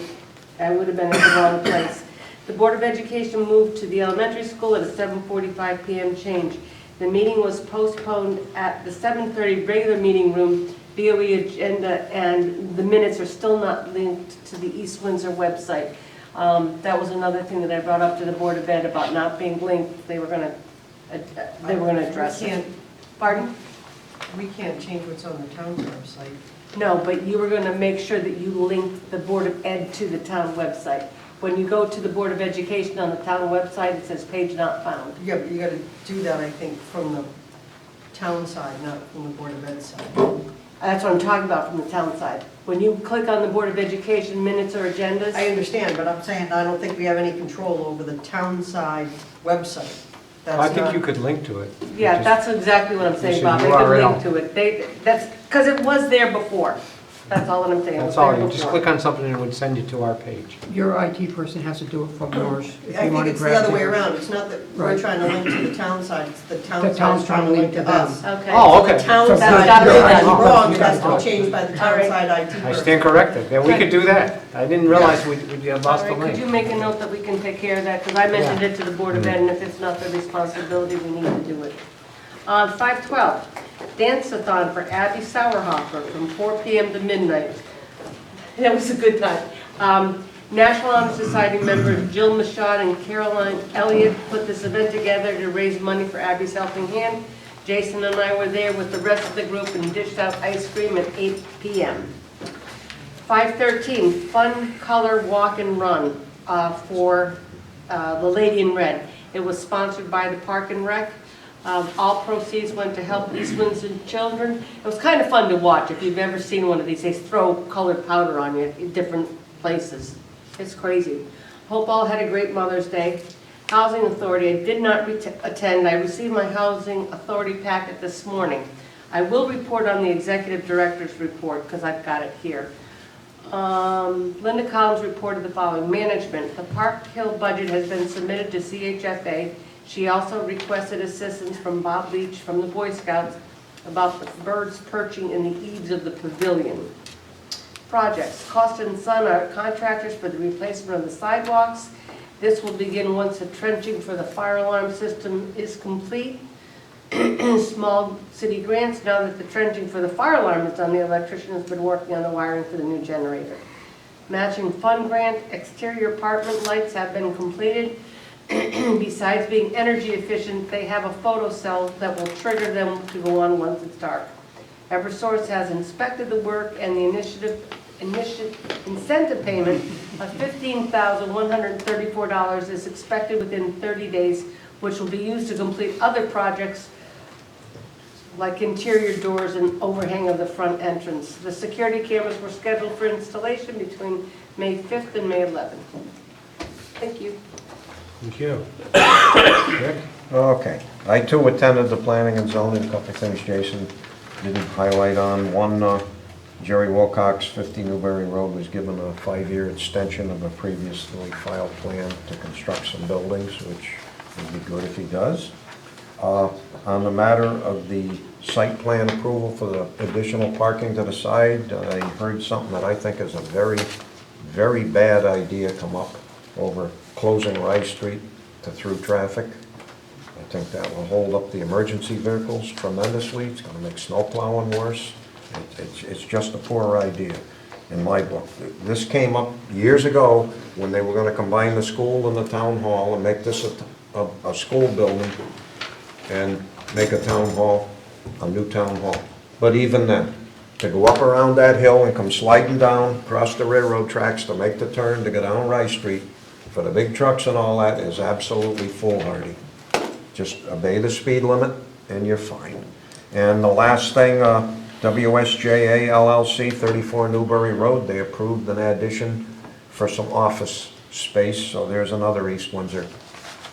at the wrong place. The Board of Education moved to the elementary school at a 7:45 p.m. change. The meeting was postponed at the 7:30 regular meeting room, BOE agenda, and the minutes are still not linked to the East Windsor website. That was another thing that I brought up to the Board of Ed about not being linked. They were going to address it. Pardon? We can't change what's on the town's website. No, but you were going to make sure that you link the Board of Ed to the town website. When you go to the Board of Education on the town website, it says page not found. Yeah, but you gotta do that, I think, from the town side, not from the Board of Ed side. That's what I'm talking about from the town side. When you click on the Board of Education minutes or agendas. I understand, but I'm saying I don't think we have any control over the town side website. That's I think not- you could link to it. Yeah, that's exactly what I'm saying, It's a Bob. They could URL. link to it. That's, because it was there before. That's all that I'm saying. It was That's all, there you just before. click on something and it would send you to our page. Your IT person has to do it from yours. If I you think want to it's the grab other way theirs. around. It's not that we're Right. trying to link to the town side, it's the The town town's side's trying to link to us. Okay. Oh, The okay. town So side, that's you're gotta be done. wrong, it Yeah. has to be changed by the town Alright. side IT I person. stand corrected. Yeah, we could do that. I didn't realize we'd lost All the right, could you link. make a note that we can take care of that? Because I mentioned it to the Board of Ed, and if it's not their responsibility, we need to do it. 5/12, dance-a-thon for Abby Sauerhofer from 4 p.m. to midnight. It was a good time. National Honor Society members Jill Michaud and Caroline Elliott put this event together to raise money for Abby's Helping Hand. Jason and I were there with the rest of the group and dished out ice cream at 8 p.m. 5/13, Fun Color Walk and Run for the Lady in Red. It was sponsored by the Park and Rec. All proceeds went to help East Windsor children. It was kind of fun to watch. If you've ever seen one of these, they throw colored powder on you in different places. It's crazy. Hope all had a great Mother's Day. Housing Authority, I did not attend. I received my Housing Authority packet this morning. I will report on the Executive Director's report, because I've got it here. Linda Collins reported the following. Management, the Park Hill budget has been submitted to CHFA. She also requested assistance from Bob Leach from the Boy Scouts about the birds perching in the eaves of the pavilion. Projects, Cost and Son are contractors for the replacement of the sidewalks. This will begin once the trenching for the fire alarm system is complete. Small city grants, now that the trenching for the fire alarm is done, the electrician has been working on the wiring for the new generator. Matching fund grant, exterior apartment lights have been completed. Besides being energy efficient, they have a photo cell that will trigger them to go on once it's dark. Eversource has inspected the work, and the incentive payment of $15,134 is expected within 30 days, which will be used to complete other projects like interior doors and overhang of the front entrance. The security cameras were scheduled for installation between May 5th and May 11th. Thank you. Thank you. Rick? Okay. I too attended the planning and zoning, a couple of things Jason didn't highlight on. One, Jerry Wilcox, 50 Newberry Road, was given a 5-year extension of a previously filed plan to construct some buildings, which would be good if he does. On the matter of the site plan approval for the additional parking to the side, I heard something that I think is a very, very bad idea come up over closing Rice Street to through traffic. I think that will hold up the emergency vehicles tremendously. It's going to make snow plowing worse. It's just a poor idea in my book. This came up years ago when they were going to combine the school and the town hall and make this a school building and make a town hall, a new town hall. But even then, to go up around that hill and come sliding down across the railroad tracks to make the turn to go down Rice Street for the big trucks and all that is absolutely foolhardy. Just obey the speed limit and you're fine. And the last thing, WSJA LLC, 34 Newberry Road, they approved an addition for some office space, so there's another East Windsor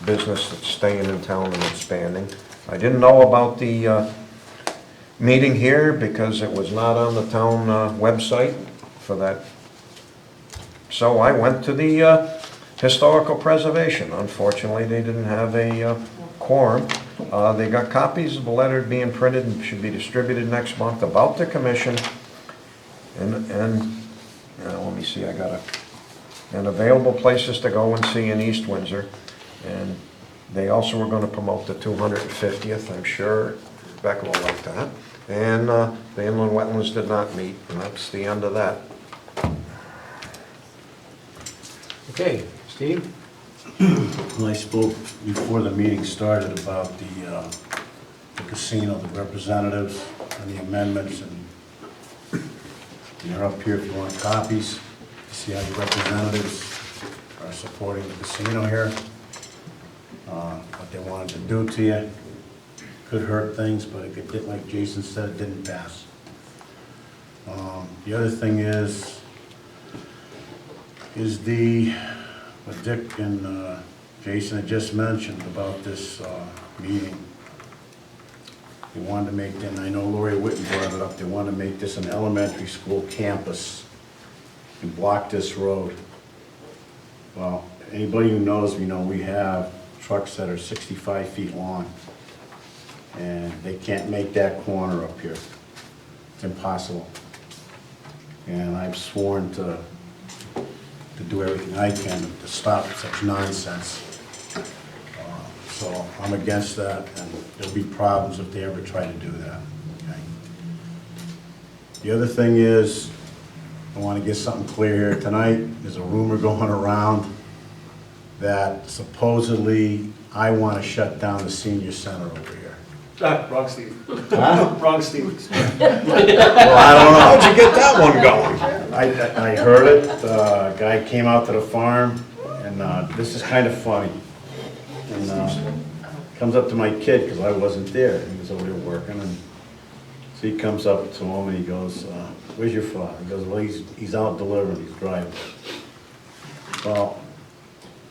business that's staying in town and expanding. I didn't know about the meeting here because it was not on the town website for that. So I went to the historical preservation. Unfortunately, they didn't have a quorum. They got copies of the letter being printed and should be distributed next month about the commission. And let me see, I got and available places to go and see in East Windsor. And they also were going to promote the 250th. I'm sure Rebecca will like that. And the inland wetlands did not meet, and that's the end of that. Okay, Steve? Well, I spoke before the meeting started about the casino, the representatives and the amendments, and they're up here if you want copies. See how the representatives are supporting the casino here. What they wanted to do to you could hurt things, but it did, like Jason said, it didn't pass. The other thing is what Dick and Jason had just mentioned about this meeting. They wanted to make, and I know Lori Whitten brought it up, they wanted to make this an elementary school campus and block this road. Well, anybody who knows me know we have trucks that are 65 feet long, and they can't make that corner up here. It's impossible. And I've sworn to do everything I can to stop such nonsense. So I'm against that, and there'll be problems if they ever try to do that. Okay? The other thing is, I want to get something clear here tonight. There's a rumor going around that supposedly I want to shut down the senior center over here. Wrong Steve. Huh? Wrong Steve. Well, I don't know. How'd you get that one going? I heard it. A guy came out to the farm, and this is kind of funny. And comes up to my kid, because I wasn't there. He was over there working, and so he comes up to him and he goes, "Where's your father?" He goes, "Well, he's out delivering. He's driving." Well,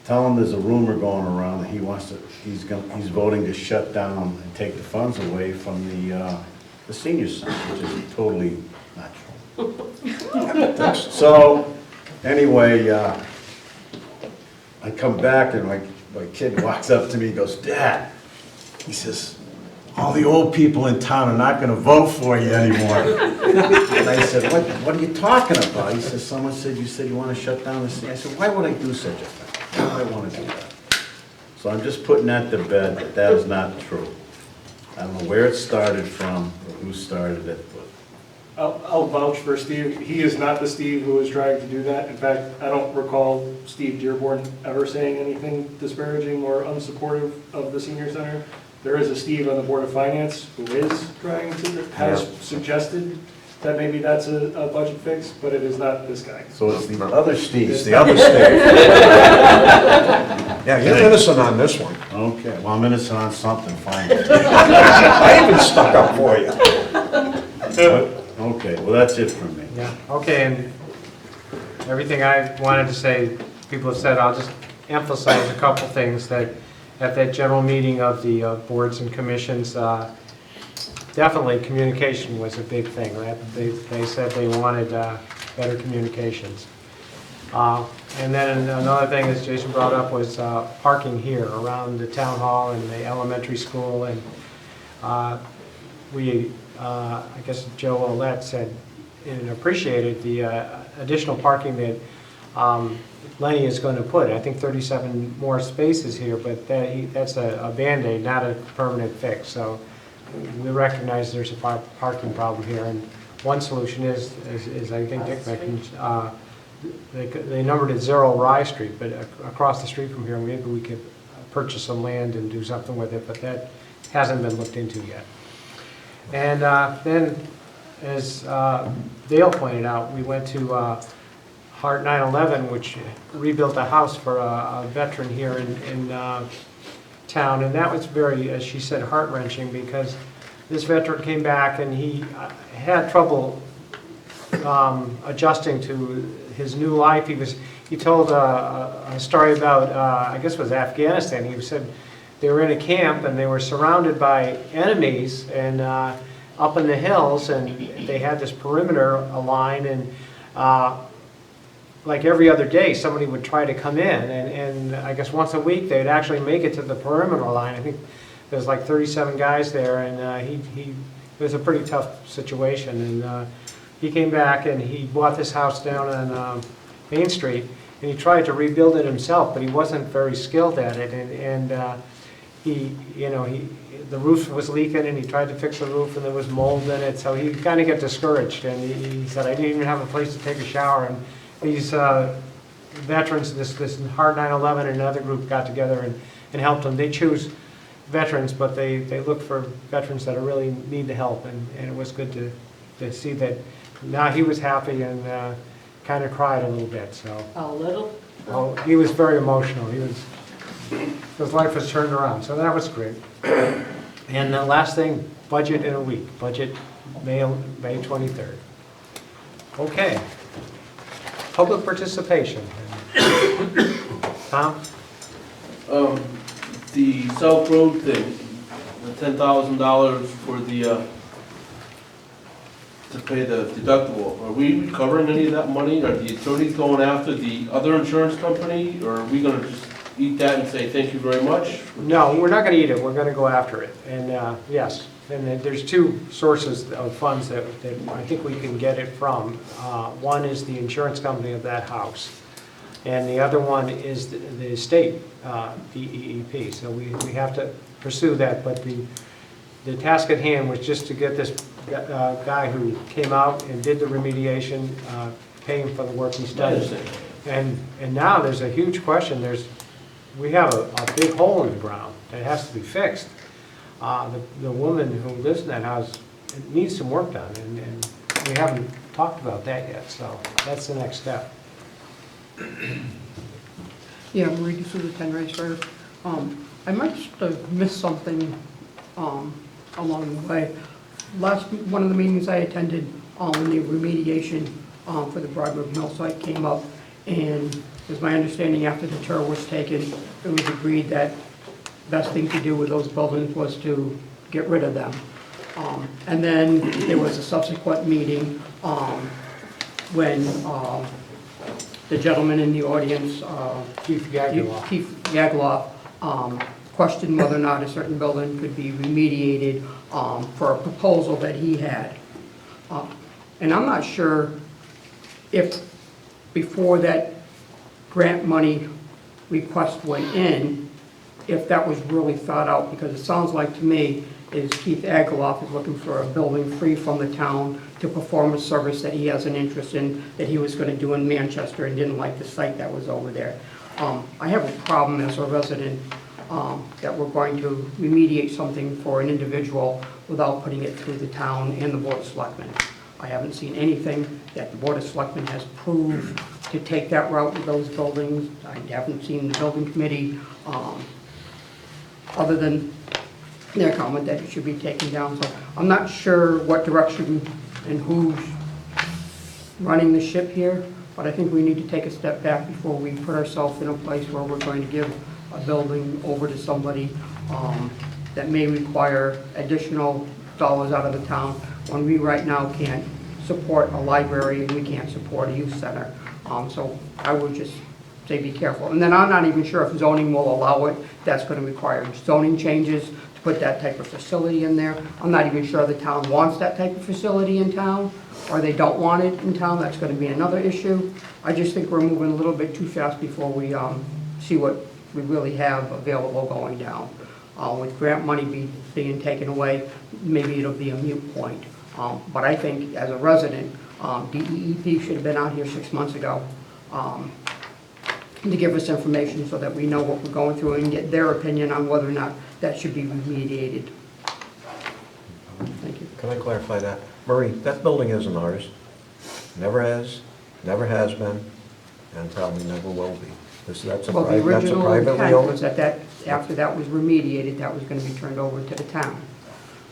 tell him there's a rumor going around that he's voting to shut down and take the funds away from the senior center, which is totally not true. So, anyway, I come back and my kid walks up to me and goes, "Dad," he says, "all the old people in town are not gonna vote for you anymore." And I said, what are you talking about? He says, "Someone said you wanna shut down the city." I said, "Why would I do such a thing? Why would I wanna do that?" So I'm just putting that to bed, that is not true. I don't know where it started from, or who started it, but I'll vouch for Steve. He is not the Steve who was trying to do that. In fact, I don't recall Steve Dearborn ever saying anything disparaging or unsupportive of the senior center. There is a Steve on the Board of Finance who is trying to, has suggested that maybe that's a budget fix, but it is not this guy. so it's the other Steve, it's the other Steve. Yeah, you're innocent on this one. Okay, well, I'm innocent on something, fine. I even stuck up for you. Okay, well, that's it from me. Yeah, okay, and everything I wanted to say, people have said, I'll just emphasize a couple things that at that general meeting of the boards and commissions, definitely communication was a big thing. They said they wanted better communications. And then another thing, as Jason brought up, was parking here around the town hall and the elementary school. And I guess Joe Olet said and appreciated the additional parking that Lenny is going to put. I think 37 more spaces here, but that's a Band-Aid, not a permanent fix. So we recognize there's a parking problem here, and one solution is I think Dick mentioned, they numbered it 0 Rye Street, but across the street from here, maybe we could purchase some land and do something with it, but that hasn't been looked into yet. And then, as Dale pointed out, we went to Heart 9/11, which rebuilt a house for a veteran here in town, and that was very, as she said, heart-wrenching, because this veteran came back and he had trouble adjusting to his new life. He told a story about, I guess it was Afghanistan. He said they were in a camp and they were surrounded by enemies and up in the hills, and they had this perimeter line, and like every other day somebody would try to come in, and I guess once a week they'd actually make it to the perimeter line. I think there's like 37 guys there, and it was a pretty tough situation. And he came back and he bought this house down on Main Street, and he tried to rebuild it himself, but he wasn't very skilled at it. And the roof was leaking, and he tried to fix the roof, and there was mold in it, so he kind of got discouraged. And he said, "I didn't even have a place to take a shower." And these veterans, this Heart 9/11 and another group got together and helped him. They choose veterans, but they look for veterans that really need the help, and it was good to see that. Now he was happy and kind of cried a little bit. So A little? oh, he was very emotional. His life was turned around, so that was great. And the last thing, budget in a week. Budget May 23rd. Okay. Public participation. Tom? The South Road thing, the $10,000 for to pay the deductible, are we recovering any of that money? Are the attorneys going after the other insurance company, or are we gonna just eat that and say thank you very much? No, we're not going to eat it. We're going to go after it. And yes, and there's two sources of funds that I think we can get it from. One is the insurance company of that house, and the other one is the state, DEEP. So we have to pursue that. But the task at hand was just to get this guy who came out and did the remediation, pay him for the work he's done. And now there's a huge question. We have a big hole in the ground that has to be fixed. The woman who lives in that house needs some work done, and we haven't talked about that yet, so that's the next step. Yeah, I'm reading through the 10 register. I might have missed something along the way. One of the meetings I attended, when the remediation for the Broadwood Mill site came up, and It's my understanding after the tour was taken, it was agreed that best thing to do with those buildings was to get rid of them. And then there was a subsequent meeting when the gentleman in the audience, Chief Yagula. Chief Yagloff, questioned whether or not a certain building could be remediated for a proposal that he had. And I'm not sure if before that grant money request went in, if that was really thought out, because it sounds like to me is Keith Aguiloff is looking for a building free from the town to perform a service that he has an interest in, that he was gonna do in Manchester and didn't like the site that was over there. I have a problem as a resident that we're going to remediate something for an individual without putting it through the town and the Board of Selectmen. I haven't seen anything that the Board of Selectmen has proved to take that route with those buildings. I haven't seen the building committee, other than their comment that it should be taken down. So I'm not sure what direction and who's running the ship here, but I think we need to take a step back before we put ourselves in a place where we're going to give a building over to somebody that may require additional dollars out of the town, when we right now can't support a library and we can't support a youth center. So I would just say be careful. And then I'm not even sure if zoning will allow it. That's going to require zoning changes to put that type of facility in there. I'm not even sure the town wants that type of facility in town, or they don't want it in town. That's going to be another issue. I just think we're moving a little bit too fast before we see what we really have available going down. With grant money being taken away, maybe it'll be a moot point. But I think as a resident, DEEP should have been out here 6 months ago to give us information so that we know what we're going through and get their opinion on whether or not that should be remediated. Thank you. Can I clarify that? Marie, that building isn't ours. Never has been, and probably never will be. That's a Well, the original privately intent owned? was that after that was remediated, that was going to be turned over to the town.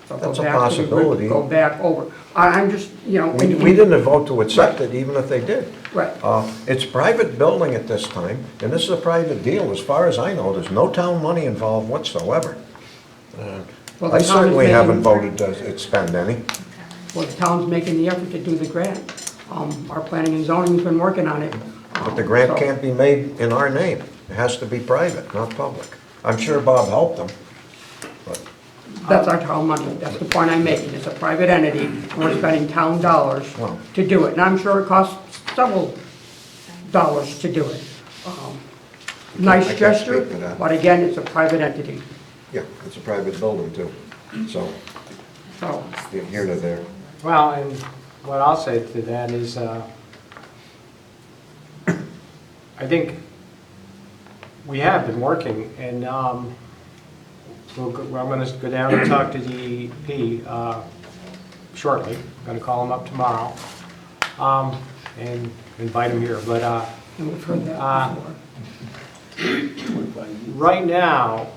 So go That's a back to the- possibility. Go back over. I'm just, you know. We didn't vote to accept it, even if they did. Right. It's private building at this time, and this is a private deal. As far as I know, there's no town money involved whatsoever. Well, the I town is certainly making- haven't voted to expend any. Well, the town's making the effort to do the grant. Our planning and zoning's been working on it. But the grant So- can't be made in our name. It has to be private, not public. I'm sure Bob helped them, but That's our town money. That's the point I'm making. It's a private entity, and we're spending town dollars Well- to do it. And I'm sure it costs several dollars to do it. I Nice can't gesture, speak to that. but again, it's a private entity. yeah, it's a private building too. So, So, here to there. Well, and what I'll say to that is, I think we have been working, and I'm going to go down and talk to DEP shortly. I'm going to call them up tomorrow and invite them here. But and we've heard that before. right now,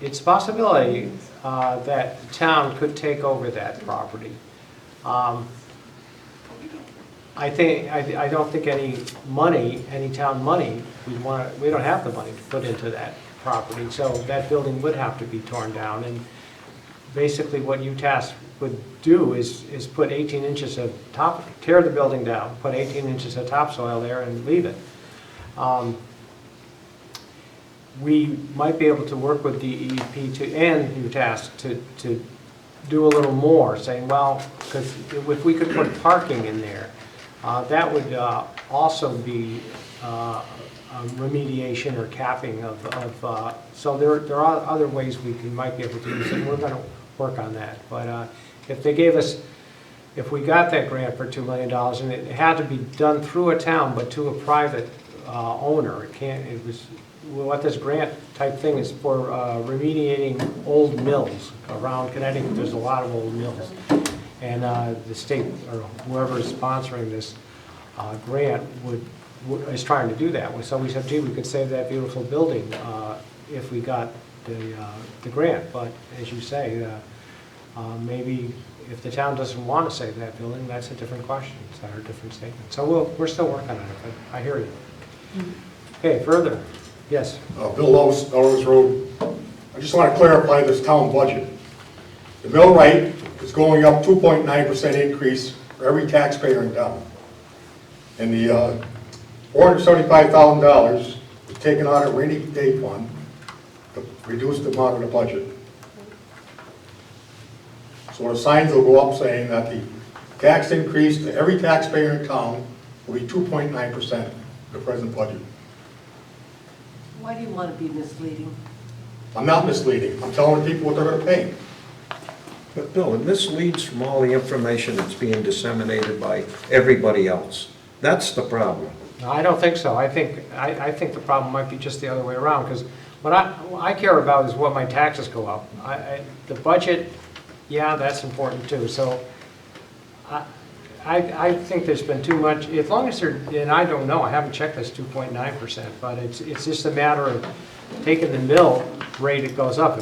it's a possibility that the town could take over that property. I don't think any town money, we don't have the money to put into that property, so that building would have to be torn down. And basically what UTAS would do is put 18 inches of tear the building down, put 18 inches of topsoil there and leave it. We might be able to work with DEP and UTAS to do a little more, saying, well, because if we could put parking in there, that would also be remediation or capping of so there are other ways might be able to use it. We're going to work on that. But if they gave us, if we got that grant for $2 million, and it had to be done through a town, but to a private owner, what this grant type thing is for remediating old mills around Connecticut. There's a lot of old mills. And the state, or whoever is sponsoring this grant, is trying to do that. So we said, gee, we could save that beautiful building if we got the grant. But as you say, maybe if the town doesn't want to save that building, that's a different question. It's a different statement. So we're still working on it, but I hear you. Okay, further? Yes. Bill Lowe's, Melrose Road. I just want to clarify this town budget. The mill rate is going up 2.9% increase for every taxpayer in town. And the $475,000 is taken out of rainy day fund to reduce the amount of the budget. So the signs will go up saying that the tax increase to every taxpayer in town will be 2.9% of the present budget. Why do you want to be misleading? I'm not misleading. I'm telling people what they're going to pay. But Bill, it misleads from all the information that's being disseminated by everybody else. That's the problem. No, I don't think so. I think the problem might be just the other way around, because what I care about is what my taxes go up. The budget, yeah, that's important too. So I think there's been too much, as long as they're, and I don't know, I haven't checked this 2.9%, but it's just a matter of taking the mill rate, it goes up,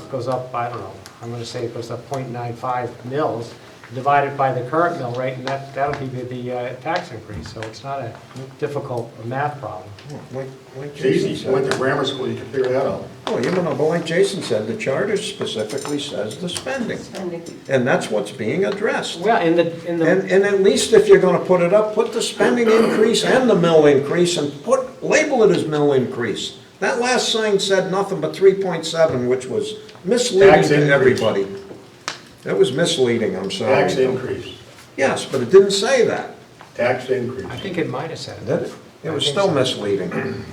I don't know, I'm gonna say it goes up 0.95 mils, divided by the current mill rate, and that'll give you the tax increase, so it's not a difficult math problem. Like It's Jason easy. You went to said. grammar school, you can figure that out. Oh, you know, but like Jason said, the charter specifically says the spending. And that's what's being addressed. Well, in the And at least if you're gonna put it up, put the spending increase and the mill increase and label it as mill increase. That last sign said nothing but 3.7, which was misleading Tax to increase. everybody. That was misleading, I'm sorry. Tax increase. Yes, but it didn't say that. Tax increase. I think it might have said Did it. it? It was I think still so. misleading.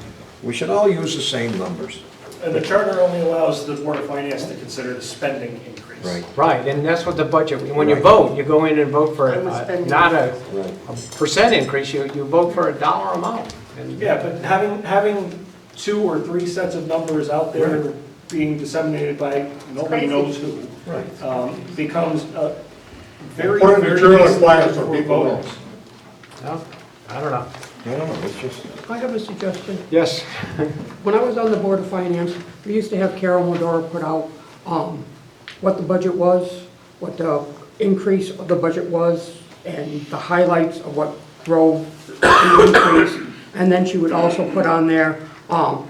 We should all use the same numbers. And the charter only allows the Board of Finance to consider the spending increase. Right. Right, and that's what the budget, when you Right. vote, you go in and vote for, On the spending. not a Right. percent increase, you vote for a dollar amount. And Yeah, but having 2 or 3 sets of numbers out there being disseminated by nobody Crazy. knows who, Right. becomes a very, Put in very material misleading requirements so for people know. voters. No, I don't know. I don't know, it's just, I have a suggestion. Yes. When I was on the Board of Finance, we used to have Carol Medora put out what the budget was, what the increase of the budget was, and the highlights of what drove the increase. And then she would also put on there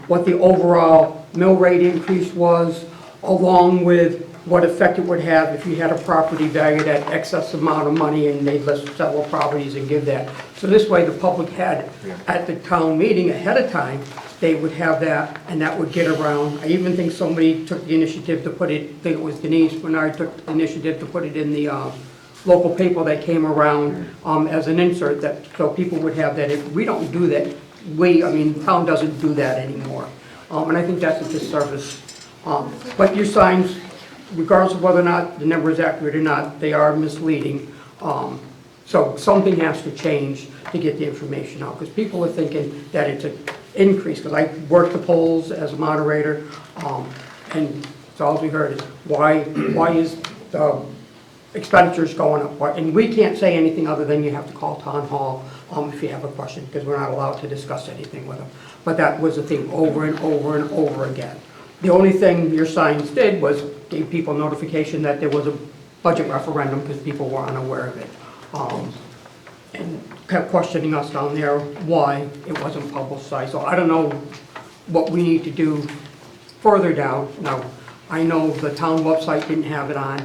what the overall mill rate increase was, along with what effect it would have if you had a property valued at excess amount of money and they list several properties and give that. So this way the public had, at the town meeting ahead of time, they would have that and that would get around. I even think somebody took the initiative to put it, I think it was Denise Bernard took the initiative to put it in the local paper that came around as an insert that, so people would have that. We don't do that. The town doesn't do that anymore. And I think that's a disservice. But your signs, regardless of whether or not the number is accurate or not, they are misleading. So something has to change to get the information out, because people are thinking that it's an increase, because I worked the polls as a moderator, and so all we heard is, why is the expenditures going up? And we can't say anything other than you have to call town hall if you have a question, because we're not allowed to discuss anything with them. But that was the thing over and over and over again. The only thing your signs did was gave people notification that there was a budget referendum, because people were unaware of it. And kept questioning us down there why it wasn't publicized. So I don't know what we need to do further down. Now, I know the town website didn't have it on,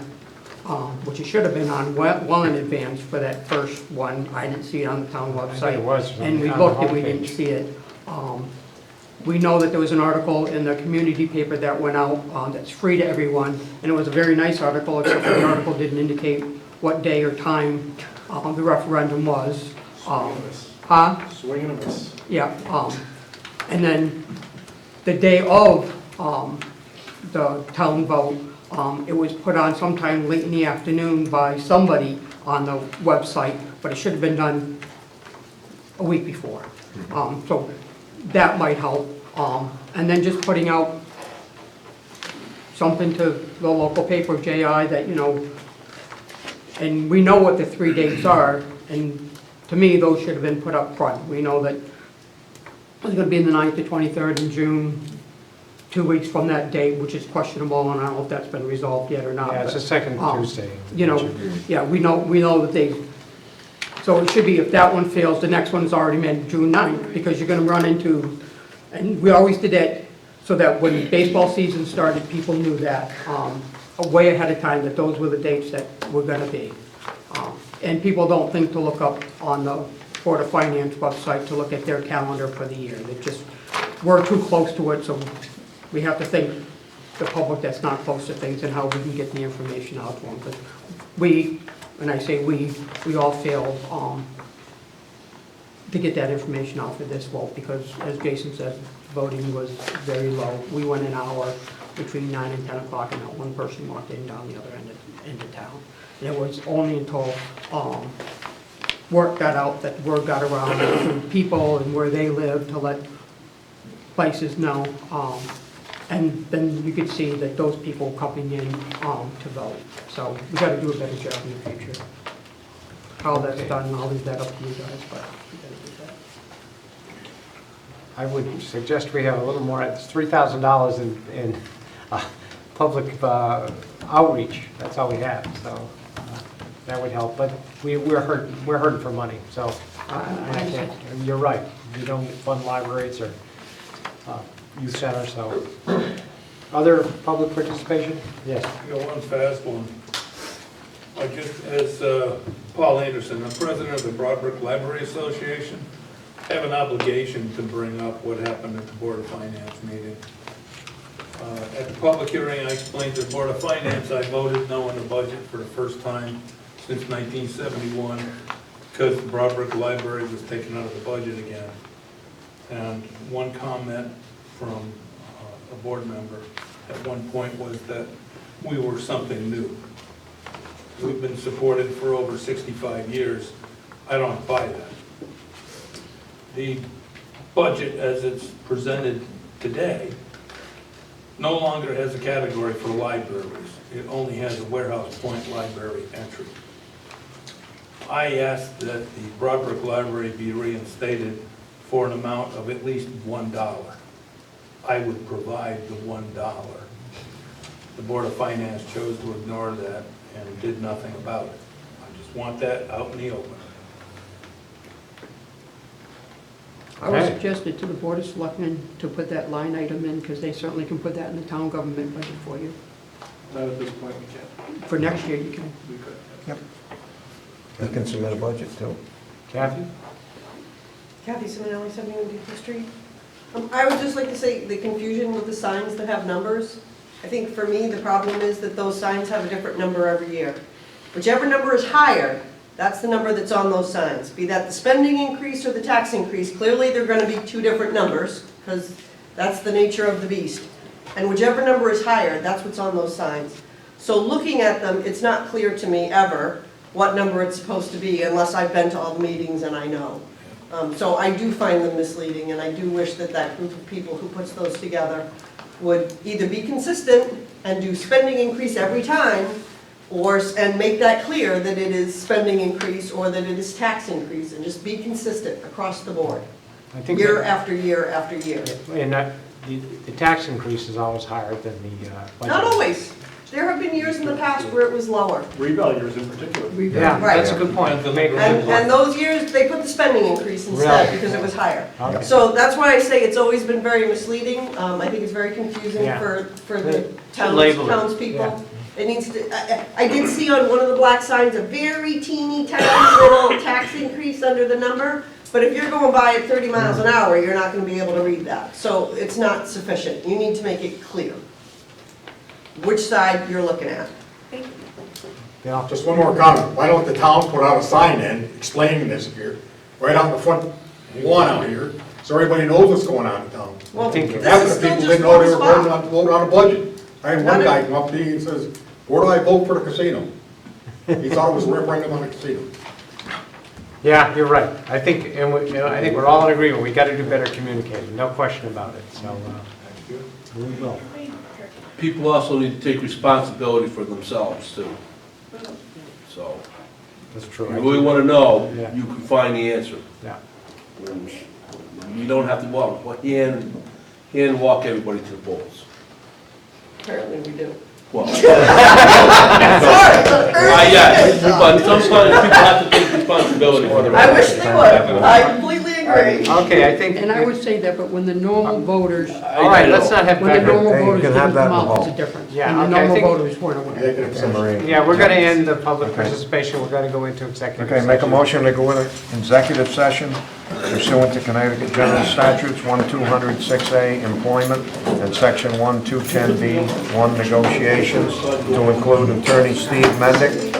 which it should have been on well in advance for that first one. I didn't see it on the town website. it was And we on the looked and we homepage. didn't see it. We know that there was an article in the community paper that went out that's free to everyone, and it was a very nice article, except for the article didn't indicate what day or time the referendum was. Swing and a miss. Yeah, and then the day of the town vote, it was put on sometime late in the afternoon by somebody on the website, but it should have been done a week before. So that might help. And then just putting out something to the local paper, JI, that, and we know what the 3 dates are, and to me, those should have been put up front. We know that it's going to be the 9th to 23rd in June, 2 weeks from that date, which is questionable, and I don't know if that's been resolved yet or not. Yeah, it's the but, second Tuesday. Yeah, we know that they, so it should be, if that one fails, the next one's already meant June 9th, because you're going to run into And we always did that so that when baseball season started, people knew that way ahead of time, that those were the dates that were gonna be. And people don't think to look up on the Board of Finance website to look at their calendar for the year. They just, we're too close to it, so we have to think the public that's not close to things and how we can get the information out to them. But we, when I say we all failed to get that information out for this vote because, as Jason said, voting was very low. We went an hour between 9 and 10 o'clock and not one person walked in down the other end of town. And it was only until word got out, that word got around to people and where they live to let places know. And then you could see that those people coming in to vote. So we got to do a better job in the future. How that's done, I'll leave that up to you guys, but we got to do that. I would suggest we have a little more, it's $3,000 in public outreach, that's all we have, so that would help, but we're hurting for money, so you're right, we don't fund libraries or youth centers, so. Other public participation? Yes. Go one fast one. I just, as Paul Anderson, I'm president of the Broadbrook Library Association, have an obligation to bring up what happened at the Board of Finance meeting. At the public hearing, I explained to the Board of Finance I voted no on the budget for the first time since 1971 because the Broadbrook Library was taken out of the budget again. And one comment from a board member at one point was that we were something new. We've been supported for over 65 years. I don't buy that. The budget as it's presented today no longer has a category for libraries. It only has a Warehouse Point library entry. I asked that the Broadbrook Library be reinstated for an amount of at least $1. I would provide the $1. The Board of Finance chose to ignore that and did nothing about it. I just want that out in the open. I would Okay. suggest it to the Board of Selectmen to put that line item in, because they certainly can put that in the town government budget for you. Not at this point, we can't. For next year, you can. We could. You can submit a budget too. Kathy? Kathy Simonelli, 71 Depot Street. I would just like to say the confusion with the signs that have numbers. I think for me, the problem is that those signs have a different number every year. Whichever number is higher, that's the number that's on those signs. Be that the spending increase or the tax increase, clearly they're going to be two different numbers, because that's the nature of the beast. And whichever number is higher, that's what's on those signs. So looking at them, it's not clear to me ever what number it's supposed to be, unless I've been to all the meetings and I know. So I do find them misleading, and I do wish that that group of people who puts those together would either be consistent and do spending increase every time, and make that clear that it is spending increase or that it is tax increase, and just be consistent across the board, I think year after year after year. And the tax increase is always higher than the budget. Not always. There have been years in the past where it was lower. Revale years in particular. Yeah, that's a good point. Make- And those years, they put the spending increase instead Really? because it was higher. Okay. So that's why I say it's always been very misleading. I think it's very confusing Yeah. for the Label it. townspeople. It needs to, I did see on one of the black signs a very teeny tiny little tax increase under the number, but if you're going by at 30 miles an hour, you're not gonna be able to read that. So it's not sufficient. You need to make it clear which side you're looking at. Yeah. Just one more comment. Why don't the town put out a sign in explaining this here, right out in the front lawn out here, so everybody knows what's going on in town? Well, think this Half is the still people just didn't know they one were voting spot. on a budget. I had one Not guy come up to me and says, "Where do I vote for the casino?" He thought it was a referendum on the casino. Yeah, you're right. I think, and I think we're all in agreement, we gotta do better communicating, no question about it, so, we will. People also need to take responsibility for themselves too. So, That's true. if you really want to know, Yeah. you can find the answer. Yeah. And you don't have to hand walk everybody to the polls. Apparently we do. Well, Sorry, but yes, but sometimes people have to take responsibility for their. I wish they would. I completely agree. Right. Okay, I think. And I would say that, but when the normal voters, All right, let's not have when the back. normal Hey, you voters can didn't have that come in the out, it's a hall. difference. Yeah, And the okay, I normal think- voters weren't aware. Executive session. Marie. Yeah, we're gonna end the public Okay. participation, we're gonna go into executive Okay, make a session. motion to go into executive session pursuant to Connecticut General Statutes 1206A, employment, and Section 1210B, 1 negotiations, to include Attorney Steve Mendick,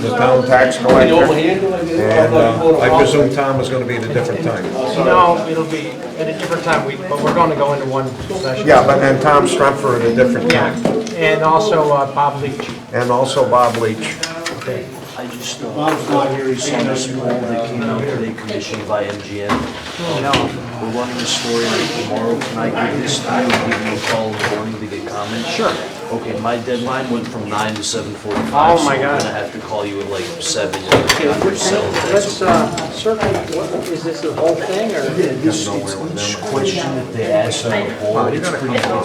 the town tax collector, and I presume Tom is gonna be at a different time. No, it'll be at a different time, but we're gonna go into one session. Yeah, but then Tom Strumfer at a different Yeah, time, and also Bob Leach. and also Bob Leach. I just, Bob's not here, he's on this poll that came out today commissioned by MGM. No. We're running the story night tomorrow, can I give this to you, and give you a call in the morning to get comments? Sure. Okay, my deadline went from 9 to 7:45. Oh, my God. So I'm gonna have to call you at like 7. Okay, let's circle, is this the whole thing, or? It's each question that they ask in the poll, it's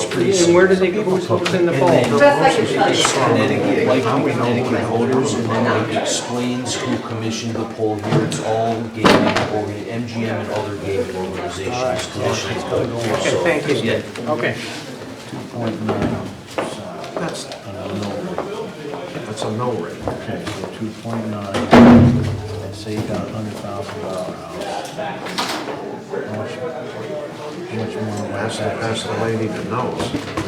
pretty And simple. where do they, who's in the And poll? then it's Connecticut, likely Connecticut voters, and then it explains who commissioned the poll here. It's all gaming, MGM and other gaming organizations commissioned the poll here. Okay, So, thank you. yeah. Okay. 2.9, That's, and a no rate. that's a no rate. Okay, so 2.9, and say you got $100,000 house. How much more? Ask the lady that knows.